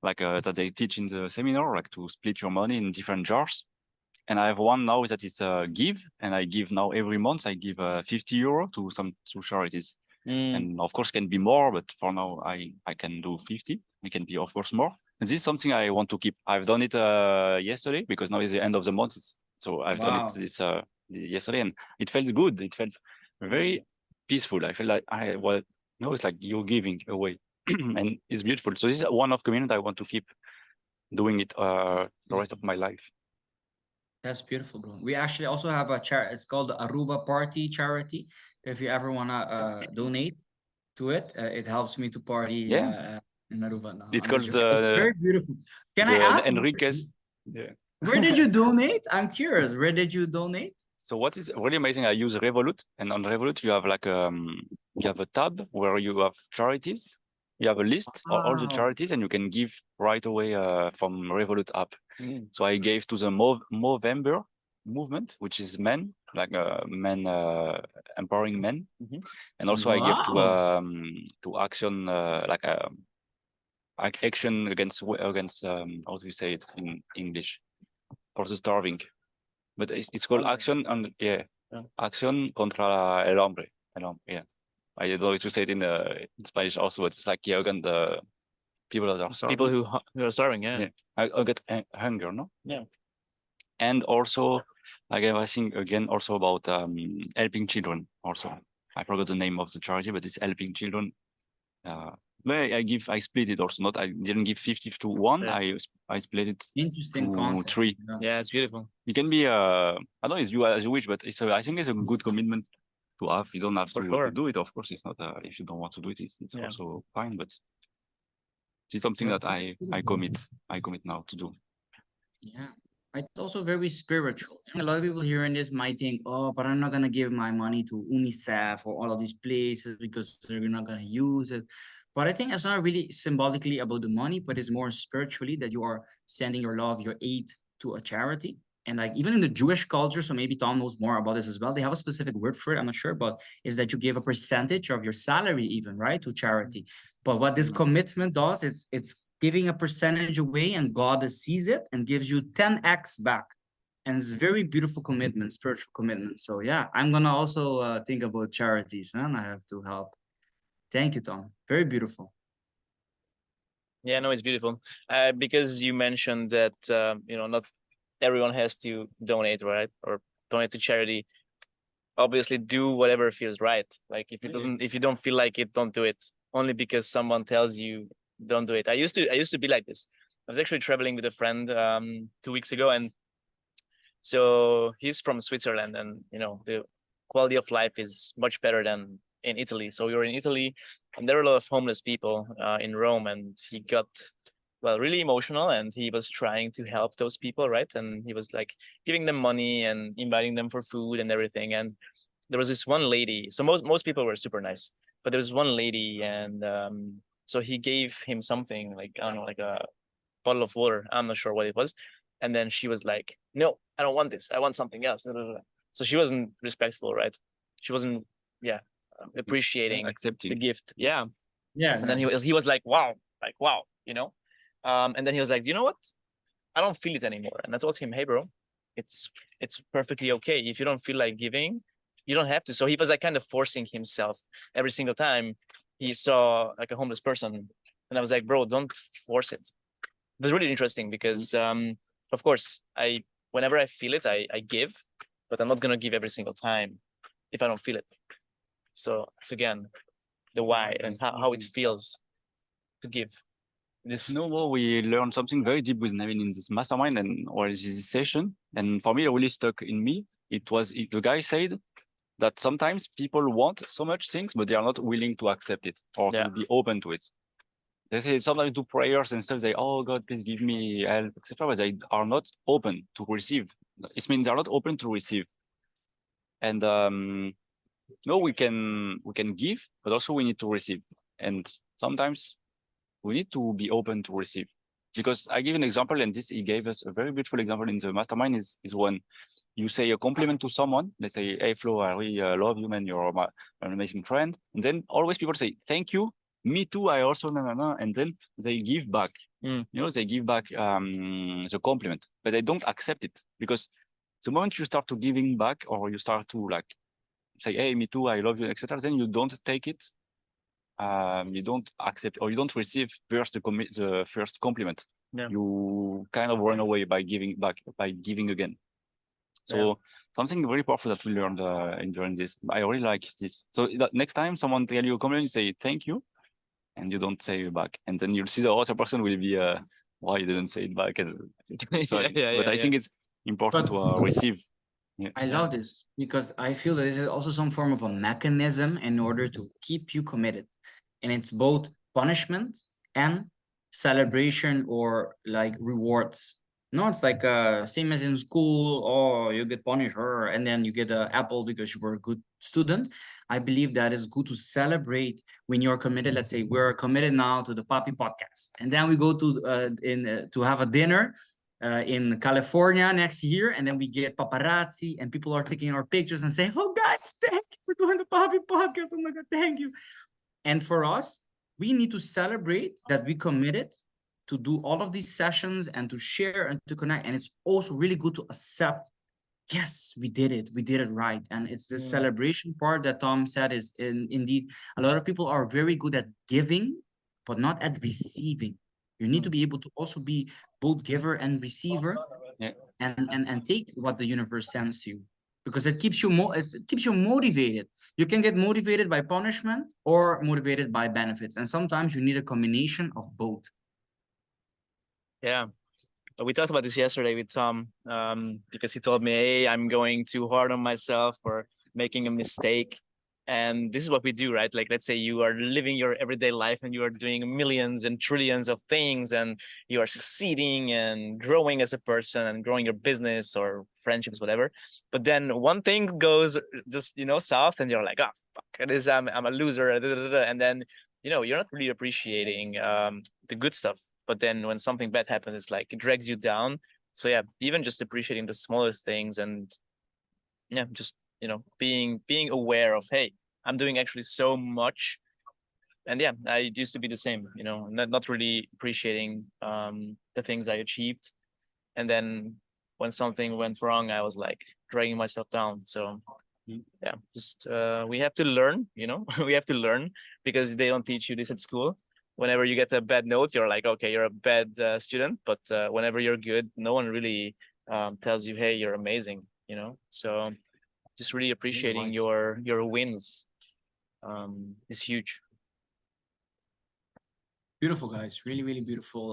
like that they teach in the seminar, like to split your money in different jars. And I have one now that is give, and I give now every month, I give 50 euro to charities. And of course can be more, but for now I can do 50. It can be of course more. And this is something I want to keep. I've done it yesterday because now is the end of the month. So I've done it this yesterday, and it felt good. It felt very peaceful. I feel like it's like you're giving away, and it's beautiful. So this is one of community I want to keep doing it the rest of my life. That's beautiful, bro. We actually also have a charity. It's called the Aruba Party Charity. If you ever wanna donate to it, it helps me to party in Aruba now. It's called it's very beautiful. Can I ask Enriquez? Where did you donate? I'm curious. Where did you donate? So what is really amazing, I use Revolut, and on Revolut you have like you have a tab where you have charities. You have a list of all the charities, and you can give right away from Revolut app. So I gave to the Movember movement, which is men, like men empowering men, and also I gave to Action, like action against how do you say it in English, for the starving, but it's called Action Action contra el hambre. Yeah. I don't know if you say it in Spanish also, but it's like against the people that are starving. People who are starving, I get hunger, no? Yeah. And also, like I think again also about helping children. Also, I forgot the name of the charity, but it's helping children. I split it also. Not I didn't give 50 to one. I split it. Interesting to concept. 3. Yeah, it's beautiful. It can be I don't know, it's you as you wish, but I think it's a good commitment to have. You don't have to do it. Of course, it's not if you don't want to do it, it's also fine. But it's something that I commit now to do. Yeah. It's also very spiritual. A lot of people hearing this might think, oh, but I'm not going to give my money to UNICEF or all of these places because they're not going to use it. But I think it's not really symbolically about the money, but it's more spiritually that you are sending your love, your aid to a charity. And like even in the Jewish culture, so maybe Tom knows more about this as well. They have a specific word for it. I'm not sure, but is that you give a percentage of your salary even, right, to charity. But what this commitment does, it's giving a percentage away, and God sees it and gives you 10x back. And it's very beautiful commitment, spiritual commitment. So yeah, I'm gonna also think about charities, man. I have to help. Thank you, Tom. Very beautiful. Yeah, no, it's beautiful. Because you mentioned that not everyone has to donate, right? Or donate to charity. Obviously, do whatever feels right. Like if you don't feel like it, don't do it. Only because someone tells you don't do it. I used to be like this. I was actually traveling with a friend 2 weeks ago, and so he's from Switzerland, and the quality of life is much better than in Italy. So we were in Italy, and there were a lot of homeless people in Rome, and he got really emotional, and he was trying to help those people, right? And he was like giving them money and inviting them for food and everything. And there was this one lady. So most people were super nice, but there was one lady, and so he gave him something like, I don't know, like a bottle of water. I'm not sure what it was. And then she was like, "No, I don't want this. I want something else." So she wasn't respectful, right? She wasn't, yeah, appreciating accepting the gift. Yeah. Yeah. And then he was like, "Wow, like wow," you know. And then he was like, "You know what? I don't feel it anymore." And I told him, "Hey, bro, it's perfectly okay. If you don't feel like giving, you don't have to." So he was like kind of forcing himself every single time he saw like a homeless person. And I was like, "Bro, don't force it." It was really interesting because, of course, whenever I feel it, I give, but I'm not gonna give every single time if I don't feel it. So it's again the why and how it feels to give. This No, we learned something very deep with Nevin in this mastermind or this session. And for me, it really stuck in me. The guy said that sometimes people want so much things, but they are not willing to accept it or Yeah. to be open to it. They say sometimes do prayers and stuff. They, oh God, please give me help, etc. But they are not open to receive. It means they are not open to receive. And no, we can give, but also we need to receive. And sometimes we need to be open to receive. Because I give an example, and he gave us a very beautiful example in the mastermind is when you say a compliment to someone. Let's say, "Hey Flo, I really love you, man. You're an amazing friend." And then always people say, "Thank you. Me too. I also and then they give back. They give back the compliment, but they don't accept it because the moment you start to giving back or you start to like say, "Hey, me too. I love you," etc., then you don't take it. You don't accept or you don't receive first the first compliment. Yeah. You kind of run away by giving back, by giving again. So something very powerful that we learned during this. I really like this. So next time someone tell you a compliment, you say thank you, and you don't say it back, and then you'll see the other person will be why you didn't say it back. And so, but I think it's important to receive. Yeah. I love this because I feel that this is also some form of a mechanism in order to keep you committed. And it's both punishment and celebration or like rewards. No, it's like same as in school. Oh, you get punished, and then you get an apple because you were a good student. I believe that it's good to celebrate when you're committed. Let's say we're committed now to the Papi podcast, and then we go to have a dinner in California next year, and then we get paparazzi and people are taking our pictures and saying, "Oh, guys, thank you for doing the Papi podcast. Oh my God, thank you." And for us, we need to celebrate that we committed to do all of these sessions and to share and to connect. And it's also really good to accept, yes, we did it right. And it's the celebration part that Tom said is indeed a lot of people are very good at giving, but not at receiving. You need to be able to also be both giver and receiver, and take what the universe sends to you, because it keeps you motivated. You can get motivated by punishment or motivated by benefits, and sometimes you need a combination of both. Yeah. We talked about this yesterday with Tom, because he told me, "Hey, I'm going too hard on myself for making a mistake." And this is what we do, right? Like, let's say you are living your everyday life and you are doing millions and trillions of things and you are succeeding and growing as a person and growing your business or friendships, whatever. But then one thing goes just, south, and you're like, "Oh, fuck, it is, I'm a loser." And then, you're not really appreciating the good stuff. But then when something bad happens, it's like it drags you down. So yeah, even just appreciating the smallest things and just being aware of, hey, I'm doing actually so much. And yeah, I used to be the same, not really appreciating the things I achieved. And then when something went wrong, I was like dragging myself down. So Mm. yeah, just we have to learn, you know, we have to learn because they don't teach you this at school. Whenever you get a bad note, you're like, okay, you're a bad student. But whenever you're good, no one really tells you, hey, you're amazing, you know. So just really appreciating right. your wins is huge. Beautiful, guys. Really, really beautiful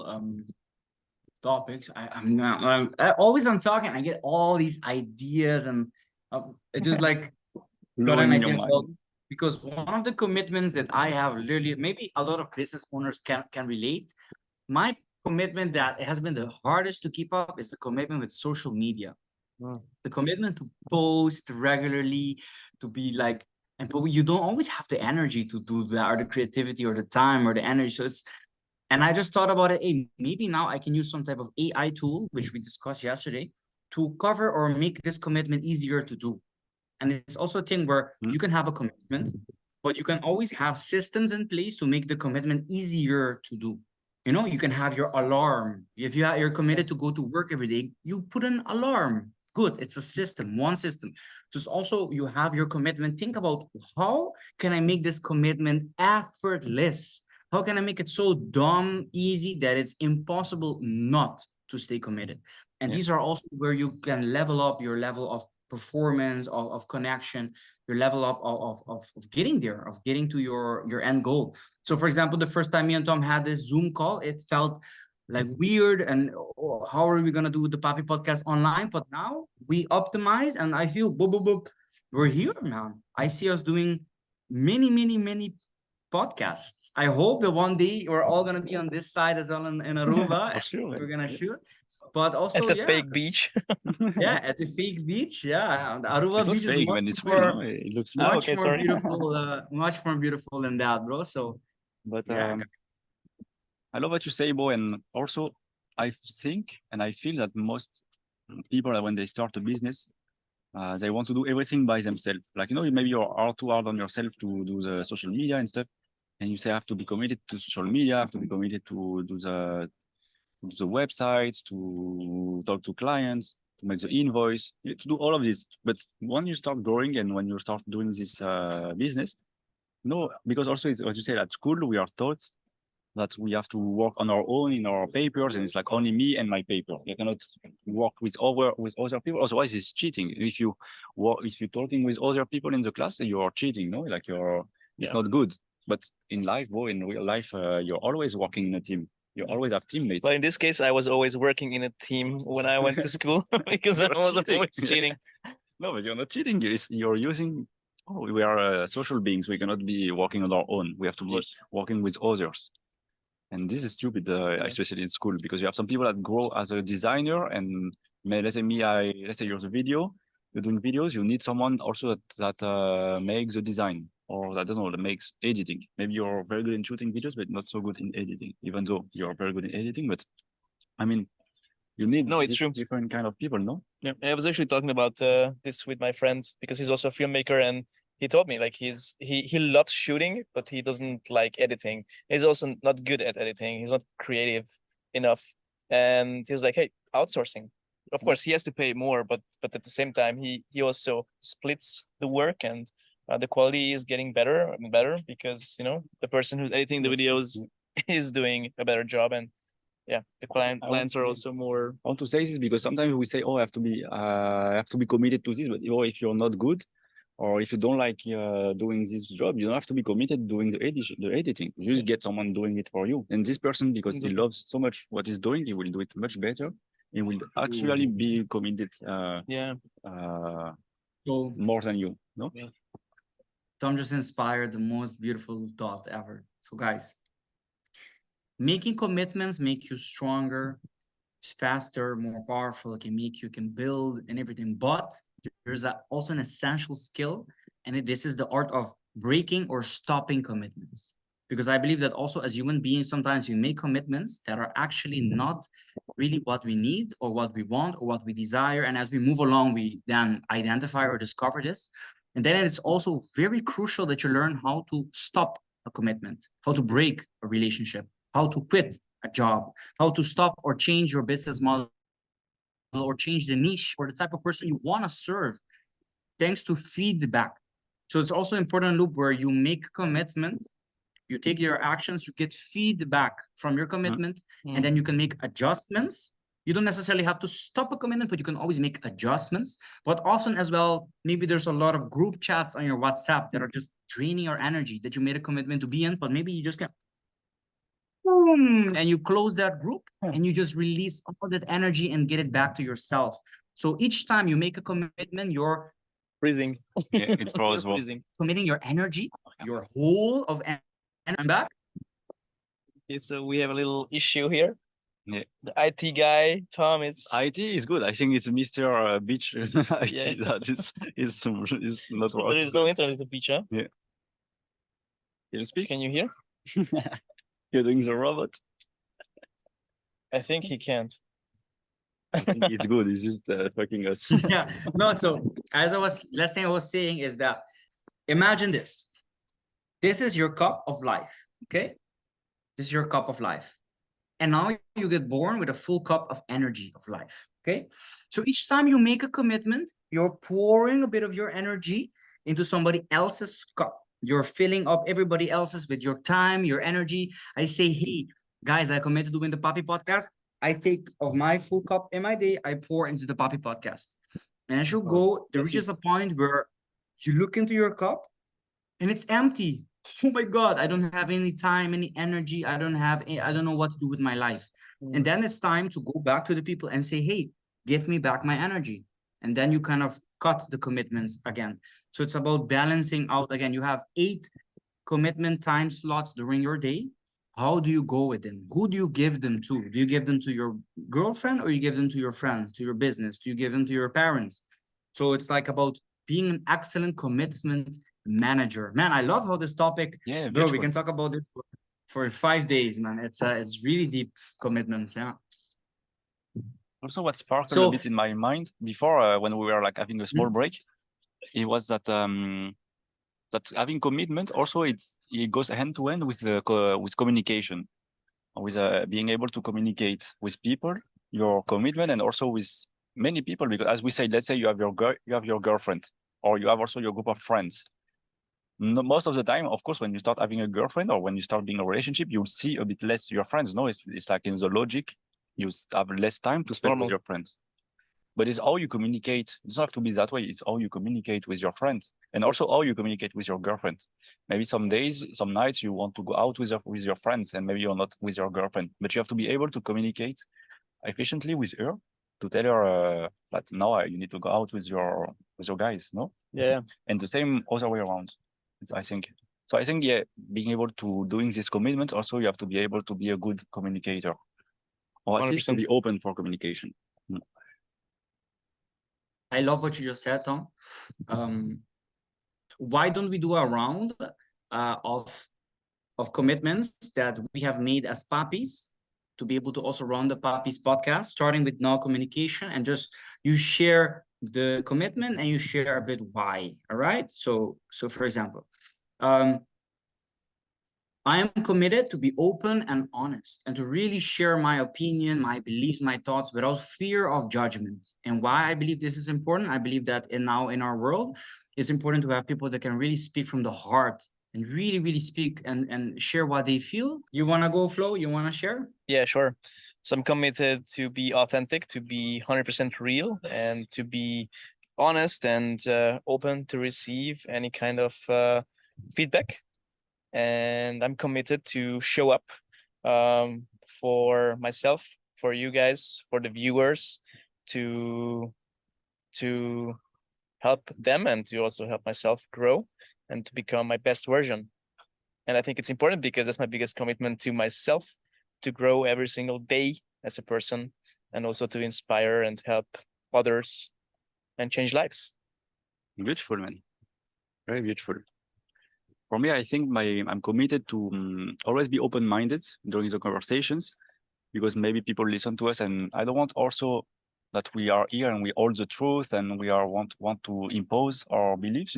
topics. I always I'm talking, I get all these ideas, and it just like got Blowing an in your idea about, mind. because one of the commitments that I have, literally, maybe a lot of business owners can relate. My commitment that has been the hardest to keep up is the commitment with social media. The commitment to post regularly, to be like, but you don't always have the energy to do that, or the creativity, or the time, or the energy. So it's, and I just thought about it, hey, maybe now I can use some type of AI tool, which we discussed yesterday, to cover or make this commitment easier to do. And it's also a thing where you can have a commitment, but you can always have systems in place to make the commitment easier to do. You know, you can have your alarm. If you're committed to go to work every day, you put an alarm. Good. It's a system, one system. So it's also, you have your commitment. Think about, how can I make this commitment effortless? How can I make it so dumb easy that it's impossible not to stay committed? And these are also where you can level up your level of performance, of connection, your level up of getting there, of getting to your end goal. So for example, the first time me and Tom had this Zoom call, it felt like weird, and how are we gonna do the Papi podcast online? But now we optimize, and I feel boop, boop, boop, we're here, man. I see us doing many podcasts. I hope that one day we're all gonna be on this side as well in Aruba. For sure, We're gonna yeah. shoot. But At also, the yeah, fake beach. yeah, at the fake beach. Yeah, the Aruba It's not beach is fake, man. It's real, no? It looks real. Okay, sorry. much more beautiful than that, bro. So But yeah, I love what you say, Bo. And also, I think and I feel that most people, when they start a business, they want to do everything by themselves. Like, you know, maybe you're too hard on yourself to do the social media and stuff. And you say, I have to be committed to social media, I have to be committed to do the website, to talk to clients, to make the invoice, to do all of this. But when you start growing and when you start doing this business, no, because also it's what you said, at school, we are taught that we have to work on our own in our papers, and it's like only me and my paper. You cannot work with other people. Otherwise, it's cheating. If you're talking with other people in the class, you are cheating. No, like it's not good. But in life, in real life, you're always working in a team. You always have teammates. But in this case, I was always working in a team when I went to school because I was always cheating. No, but you're not cheating. You're using. Oh, we are social beings. We cannot be working on our own. We have to be working with others. And this is stupid, especially in school, because you have some people that grow as a designer, and let's say you're the video, you're doing videos, you need someone also that makes the design, or I don't know, that makes editing. Maybe you're very good in shooting videos, but not so good in editing, even though you're very good in editing. But I mean, you need No, it's true. different kind of people, no? Yeah, I was actually talking about this with my friend because he's also a filmmaker, and he told me like he loves shooting, but he doesn't like editing. He's also not good at editing. He's not creative enough, and he's like, hey, outsourcing. Of course, he has to pay more, but at the same time, he also splits the work, and the quality is getting better and better because the person who's editing the videos is doing a better job, and yeah, the clients are also more. I want to say this because sometimes we say, "Oh, I have to be committed to this," but if you're not good, or if you don't like doing this job, you don't have to be committed doing the editing. You just get someone doing it for you, and this person, because he loves so much what he's doing, he will do it much better. He will actually be committed. So more than you, no? Yeah. Tom just inspired the most beautiful thought ever. So guys, making commitments make you stronger, faster, more powerful. It can build and everything. But there's also an essential skill, and this is the art of breaking or stopping commitments. Because I believe that also as human beings, sometimes we make commitments that are actually not really what we need or what we want or what we desire. And as we move along, we then identify or discover this. And then it's also very crucial that you learn how to stop a commitment, how to break a relationship, how to quit a job, how to stop or change your business model or change the niche or the type of person you want to serve, thanks to feedback. So it's also important loop where you make commitment, you take your actions, you get feedback from your commitment, and then you can make adjustments. You don't necessarily have to stop a commitment, but you can always make adjustments. But often as well, maybe there's a lot of group chats on your WhatsApp that are just draining your energy that you made a commitment to be in, but maybe you just get boom, and you close that group and you just release all that energy and get it back to yourself. So each time you make a commitment, you're Freezing. Yeah, it grows well. Freezing. committing your energy, your whole of energy back. Okay, so we have a little issue here. Yeah. The IT guy, Tom, is IT is good. I think it's Mr. Beach. IT Yeah. that is not so wrong. there is no internet at the beach, huh? Can you speak? Can you hear? You're doing the robot. I think he can't. I think it's good. It's just fucking us. Yeah, no, so last thing I was saying is that imagine this. This is your cup of life, okay? This is your cup of life. And now you get born with a full cup of energy of life, okay? So each time you make a commitment, you're pouring a bit of your energy into somebody else's cup. You're filling up everybody else's with your time, your energy. I say, hey, guys, I commit to doing the Papi podcast. I take of my full cup in my day, I pour into the Papi podcast. And as you go, there reaches a point where you look into your cup and it's empty. Oh my God, I don't have any time, any energy. I don't know what to do with my life. And then it's time to go back to the people and say, hey, give me back my energy. And then you kind of cut the commitments again. So it's about balancing out. Again, you have 8 commitment time slots during your day. How do you go with them? Who do you give them to? Do you give them to your girlfriend or you give them to your friends, to your business? Do you give them to your parents? So it's like about being an excellent commitment manager. Man, I love how this topic, Yeah, bro, we beautiful. can talk about it for 5 days, man. It's really deep commitment. Yeah. Also, what sparkled So- a bit in my mind before when we were like having a small break, it was that that having commitment also it goes hand to hand with with communication, with being able to communicate with people, your commitment, and also with many people. Because as we say, let's say you have your girlfriend, or you have also your group of friends. No, most of the time, of course, when you start having a girlfriend or when you start being in a relationship, you'll see a bit less your friends. No, it's like in the logic, you have less time to spend with your friends. But it's how you communicate. It doesn't have to be that way. It's how you communicate with your friends, and also how you communicate with your girlfriend. Maybe some days, some nights, you want to go out with your friends, and maybe you're not with your girlfriend. But you have to be able to communicate efficiently with her to tell her that now you need to go out with your guys. No, Yeah. and the same other way around. I think. So I think yeah, being able to doing this commitment also you have to be able to be a good communicator, or at least to 100%. be open for communication. I love what you just said, Tom. Why don't we do a round of commitments that we have made as Papis to be able to also run the Papis podcast, starting with no communication, and just you share the commitment and you share a bit why. All right. So for example, I am committed to be open and honest and to really share my opinion, my beliefs, my thoughts without fear of judgment. And why I believe this is important, I believe that now in our world, it's important to have people that can really speak from the heart and really, really speak and share what they feel. You want to go, Flo? You want to share? Yeah, sure. So I'm committed to be authentic, to be 100% real, and to be honest and open to receive any kind of feedback. And I'm committed to show up for myself, for you guys, for the viewers, to help them and to also help myself grow and to become my best version. And I think it's important because that's my biggest commitment to myself, to grow every single day as a person, and also to inspire and help others and change lives. Beautiful, man. Very beautiful. For me, I think I'm committed to always be open-minded during the conversations, because maybe people listen to us, and I don't want also that we are here and we hold the truth and we are want to impose our beliefs.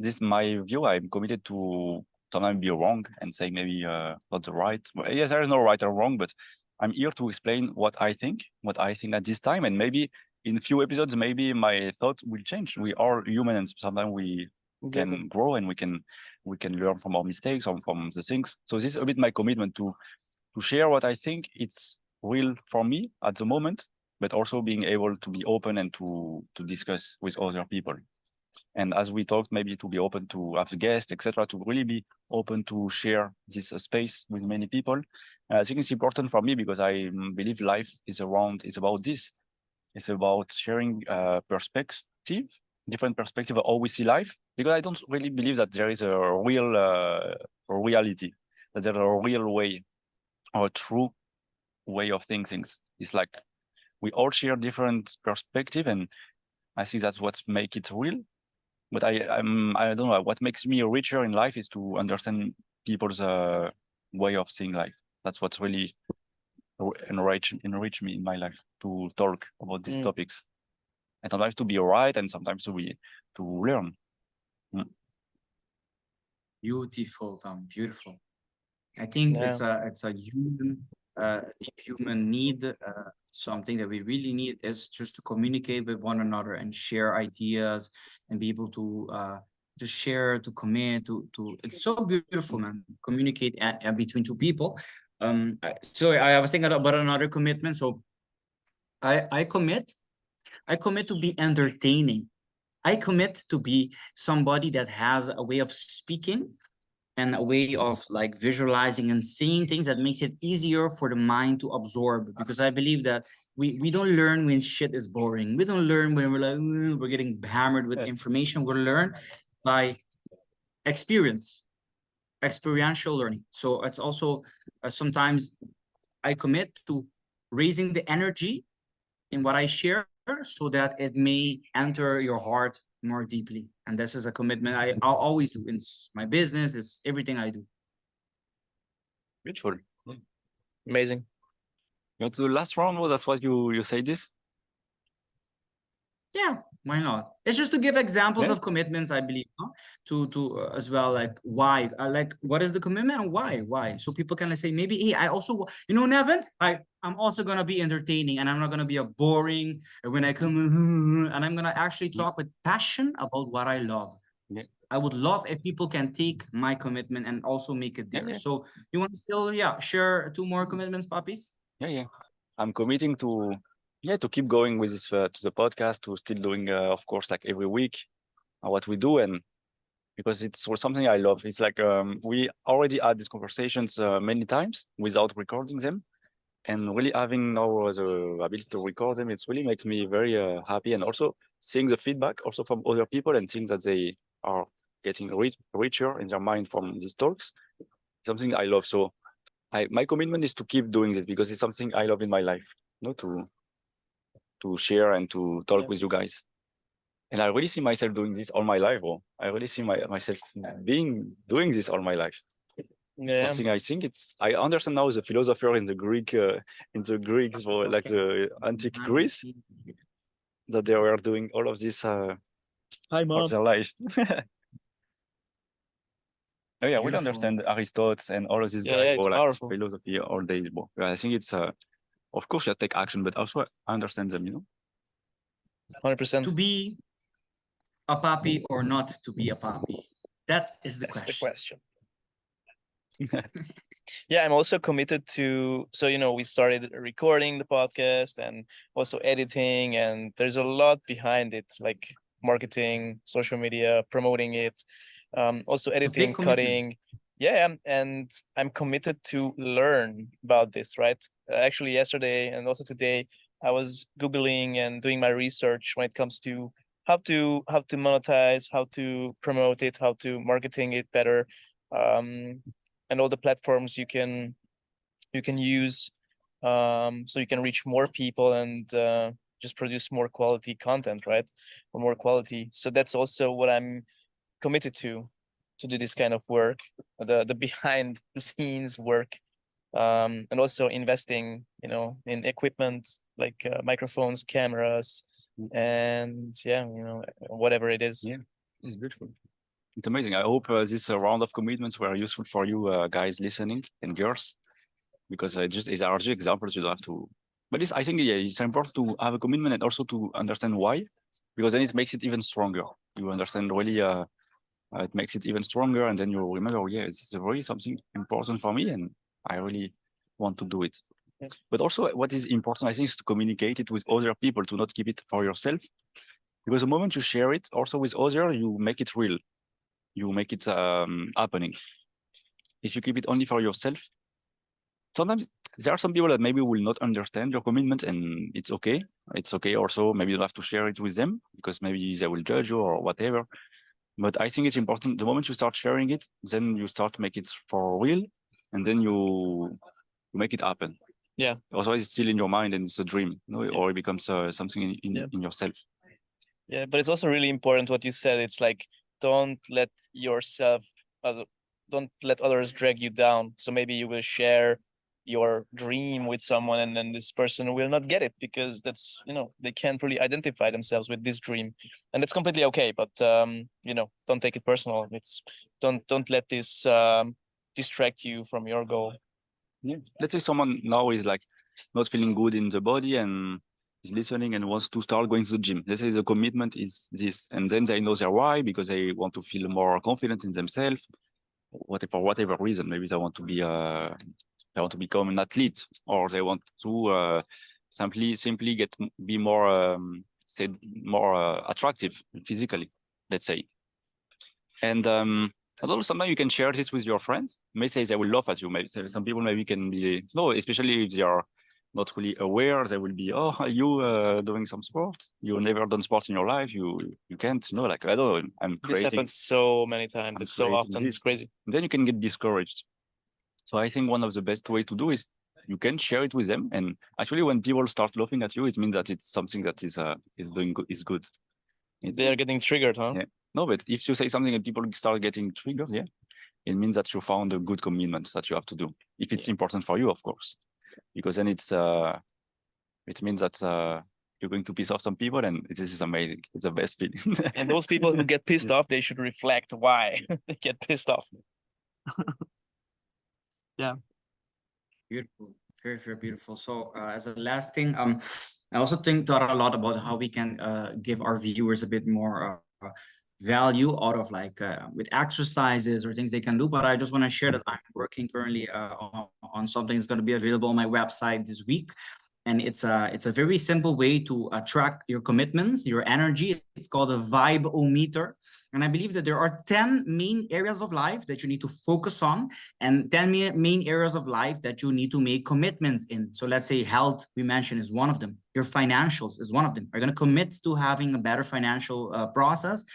This is my view. I'm committed to sometimes be wrong and say maybe not the right. Well, yes, there is no right or wrong, but I'm here to explain what I think at this time, and maybe in a few episodes, maybe my thoughts will change. We are human, and sometimes we can grow, and we can learn from our mistakes or from the things. So this is a bit my commitment to share what I think it's real for me at the moment, but also being able to be open and to discuss with other people. And as we talked, maybe to be open to have guests, etc., to really be open to share this space with many people. I think it's important for me because I believe life is about this. It's about sharing perspective, different perspective of how we see life, because I don't really believe that there is a real reality, that there's a real way or a true way of thinking things. It's like we all share different perspective, and I think that's what makes it real. But I don't know, what makes me richer in life is to understand people's way of seeing life. That's what really enrich me in my life, to talk about these topics, and sometimes to be right, and sometimes to learn. Beautiful, Tom. Beautiful. I think it's a human, deep human need. Something that we really need is just to communicate with one another and share ideas and be able to share, to commit, to. It's so beautiful, man. Communicate between two people. So I was thinking about another commitment. So I commit to be entertaining. I commit to be somebody that has a way of speaking and a way of like visualizing and seeing things that makes it easier for the mind to absorb. Because I believe that we don't learn when shit is boring. We don't learn when we're like, we're getting hammered with information. We learn by experiential learning. So it's also sometimes I commit to raising the energy in what I share so that it may enter your heart more deeply. And this is a commitment I'll always do. It's my business, it's everything I do. Beautiful. Amazing. You want to do the last round? Well, that's what you say this? Yeah, why not? It's just to give examples of commitments, I believe, no? to as well, like why, like what is the commitment and why? So people can say maybe, hey, I also, Nevin, I'm also gonna be entertaining, and I'm not gonna be a boring when I come, and I'm gonna actually talk with passion about what I love. Yeah. I would love if people can take my commitment and also make it theirs. So you want to still, share 2 more commitments, Papis? Yeah. I'm committing to keep going with this to the podcast, to still doing, of course, like every week, what we do, and because it's something I love. It's like we already had these conversations many times without recording them, and really having now the ability to record them, it really makes me very happy, and also seeing the feedback also from other people and seeing that they are getting richer in their mind from these talks, something I love. So my commitment is to keep doing this because it's something I love in my life, to share and to talk with you guys. And I really see myself doing this all my life. Or I really see myself doing this all my life. Something I think I understand now the philosopher in the Greeks, for like the antique Greece, that they were doing all of this all their life. Oh yeah, we understand Aristotle and all of these guys for like philosophy all day. But I think it's of course you take action, but also I understand them, 100%. To be a papi or not to be a papi? That is That's question. the question. Yeah, I'm also committed to, so we started recording the podcast and also editing, and there's a lot behind it, like marketing, social media, promoting it, also editing, cutting. Yeah, and I'm committed to learn about this, right? Actually, yesterday and also today, I was Googling and doing my research when it comes to how to monetize, how to promote it, how to marketing it better, and all the platforms you can use, so you can reach more people and just produce more quality content, right? Or more quality. So that's also what I'm committed to do this kind of work, the behind the scenes work, and also investing, in equipment like microphones, cameras, and whatever it is. Yeah, it's beautiful. It's amazing. I hope this round of commitments were useful for you guys listening and girls. because these are just examples. You don't have to. But I think it's important to have a commitment and also to understand why, because then it makes it even stronger. You understand really. It makes it even stronger, and then you remember, it's really something important for me, and I really want to do it. Yes. But also, what is important, I think, is to communicate it with other people, to not keep it for yourself, because the moment you share it also with others, you make it real, you make it happening. If you keep it only for yourself, sometimes there are some people that maybe will not understand your commitment, and it's okay. It's okay. Also, maybe you don't have to share it with them because maybe they will judge you or whatever. But I think it's important. The moment you start sharing it, then you start to make it for real, and then you make it happen. Yeah. Otherwise, it's still in your mind and it's a dream, or it becomes something in yourself. Yeah, but it's also really important what you said. It's like, don't let others drag you down. So maybe you will share your dream with someone, and then this person will not get it because that's, they can't really identify themselves with this dream, and that's completely okay. But don't take it personal. Don't let this distract you from your goal. Yeah. Let's say someone now is like not feeling good in the body and is listening and wants to start going to the gym. Let's say the commitment is this, and then they know their why because they want to feel more confident in themselves. For whatever reason, maybe they want to become an athlete, or they want to simply be more attractive physically, let's say. And although sometimes you can share this with your friends, may say they will laugh at you. Maybe some people maybe can be especially if they are not really aware. They will be, oh, you doing some sport? You never done sports in your life. You can't, like, I don't know. I'm creating. This happens so many times. It's so often. It's crazy. And then you can get discouraged. So I think one of the best way to do is you can share it with them. And actually, when people start laughing at you, it means that it's something that is doing good, is good. They are getting triggered, huh? Yeah. No, but if you say something and people start getting triggered, it means that you found a good commitment that you have to do. If it's important for you, of course, because then it means that you're going to piss off some people, and this is amazing. It's the best feeling. And those people who get pissed off, they should reflect why they get pissed off. Yeah. Beautiful. Very, very beautiful. So as a last thing, I also thought a lot about how we can give our viewers a bit more value out of with exercises or things they can do. But I just want to share that I'm working currently on something that's going to be available on my website this week. And it's a very simple way to track your commitments, your energy. It's called a vibe-o-meter. And I believe that there are 10 main areas of life that you need to focus on, and 10 main areas of life that you need to make commitments in. So let's say health, we mentioned, is one of them. Your financials is one of them. Are going to commit to having a better financial process.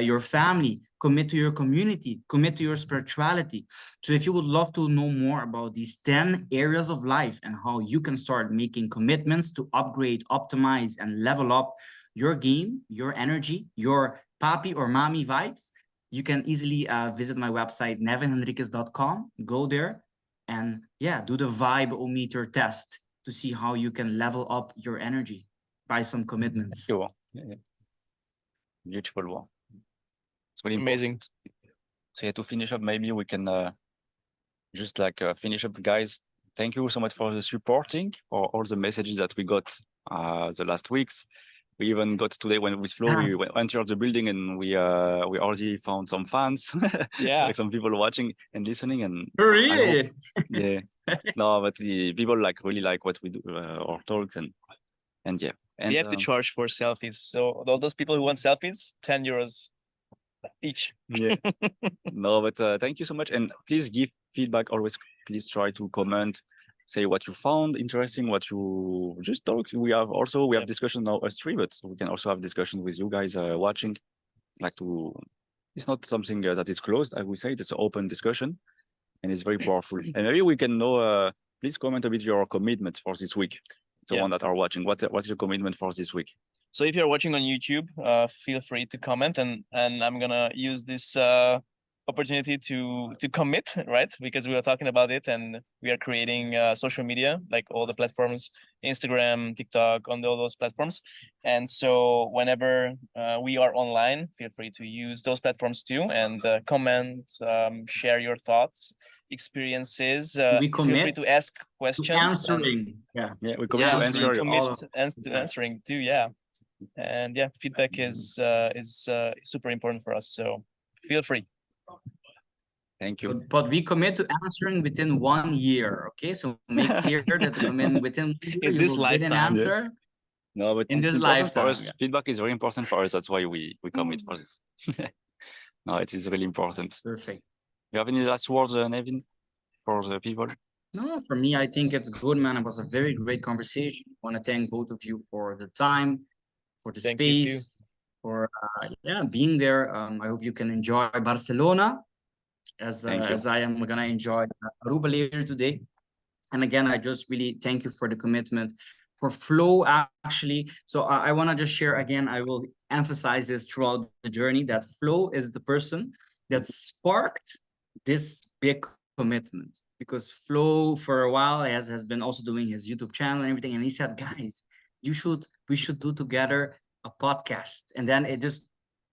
Your family, commit to your community, commit to your spirituality. So if you would love to know more about these 10 areas of life and how you can start making commitments to upgrade, optimize, and level up your game, your energy, your Papi or Mami vibes, you can easily visit my website, nevinhenriquez.com. Go there and do the vibe-o-meter test to see how you can level up your energy by some commitments. Sure. Yeah. Beautiful one. It's really amazing. Important. So to finish up, maybe we can just finish up, guys. Thank you so much for the supporting, for all the messages that we got the last weeks. We even got today when with Flo, we entered the building and we already found some fans. Yeah. Like some people watching and listening. And really? Yeah. No, but the people really like what we do, our talks and yeah. And we have to charge for selfies. So all those people who want selfies, 10 euros each. Yeah. No, but thank you so much. And please give feedback always. Please try to comment, say what you found interesting, what you just talk. We have discussion now us three, but we can also have discussion with you guys watching. It's not something that is closed, I would say. It's an open discussion, and it's very powerful. And maybe we can know. Please comment a bit your commitment for this week. The one that are watching. What's your commitment for this week? So if you're watching on YouTube, feel free to comment, and I'm gonna use this opportunity to commit, right? Because we were talking about it, and we are creating social media, like all the platforms, Instagram, TikTok, on all those platforms. And so whenever we are online, feel free to use those platforms too, and comment, share your thoughts. experiences. We Feel free commit to ask to questions. And answering. Yeah. Yeah, we commit yeah, to we answer you. commit all of to yeah. answering too. Yeah, and yeah, feedback is super important for us. So feel free. Thank you. But we commit to answering within 1 year. Okay, so make clear that the commitment within 1 year In you this will get an lifetime. Yeah. answer No, but in it's this important for lifetime. us. Yeah. Feedback is very important for us. That's why we commit for this. No, it is really important. Perfect. You have any last words, Nevin, for the people? No, for me, I think it's good, man. It was a very great conversation. I want to thank both of you for the time, for the Thank you too. space, for yeah, being there. I hope you can enjoy Barcelona as Thank you. as I am gonna enjoy Aruba later today. And again, I just really thank you for the commitment for flow actually. So I want to just share again, I will emphasize this throughout the journey that flow is the person that sparked this big commitment, because flow for a while has been also doing his YouTube channel and everything. And he said, guys, we should do together a podcast. And then it just,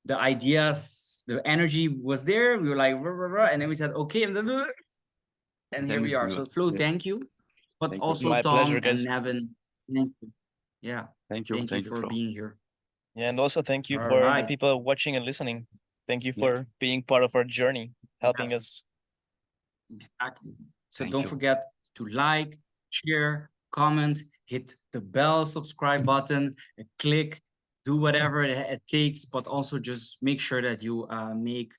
the ideas, the energy was there. We were like, rah, rah, rah, and then we said, okay. And here we Thanks, are. good. So Flo, Yeah. thank you. But Thank you. also My Tom pleasure, and guys. Nevin, thank you. Yeah, Thank you. thank you for Flo. being here. Yeah, and also thank you All for the right. people watching and listening. Thank you Yeah. for being part of our journey, helping Yes. us. Exactly. So Thank don't you. forget to like, share, comment, hit the bell, subscribe button, click, do whatever it takes, but also just make sure that you make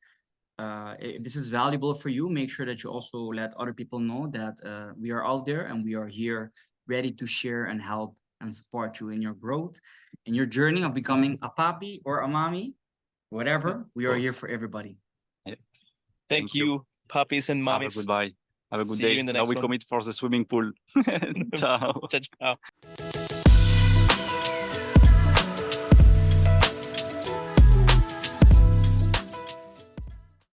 if this is valuable for you, make sure that you also let other people know that we are out there and we are here ready to share and help and support you in your growth, in your journey of becoming a papi or a mommy, whatever. We are here course. for everybody. Yeah. Thank you, puppies and Have a mommies. goodbye. Have a good See you day. in the Now next we one. commit for the swimming pool. Ciao. Ciao.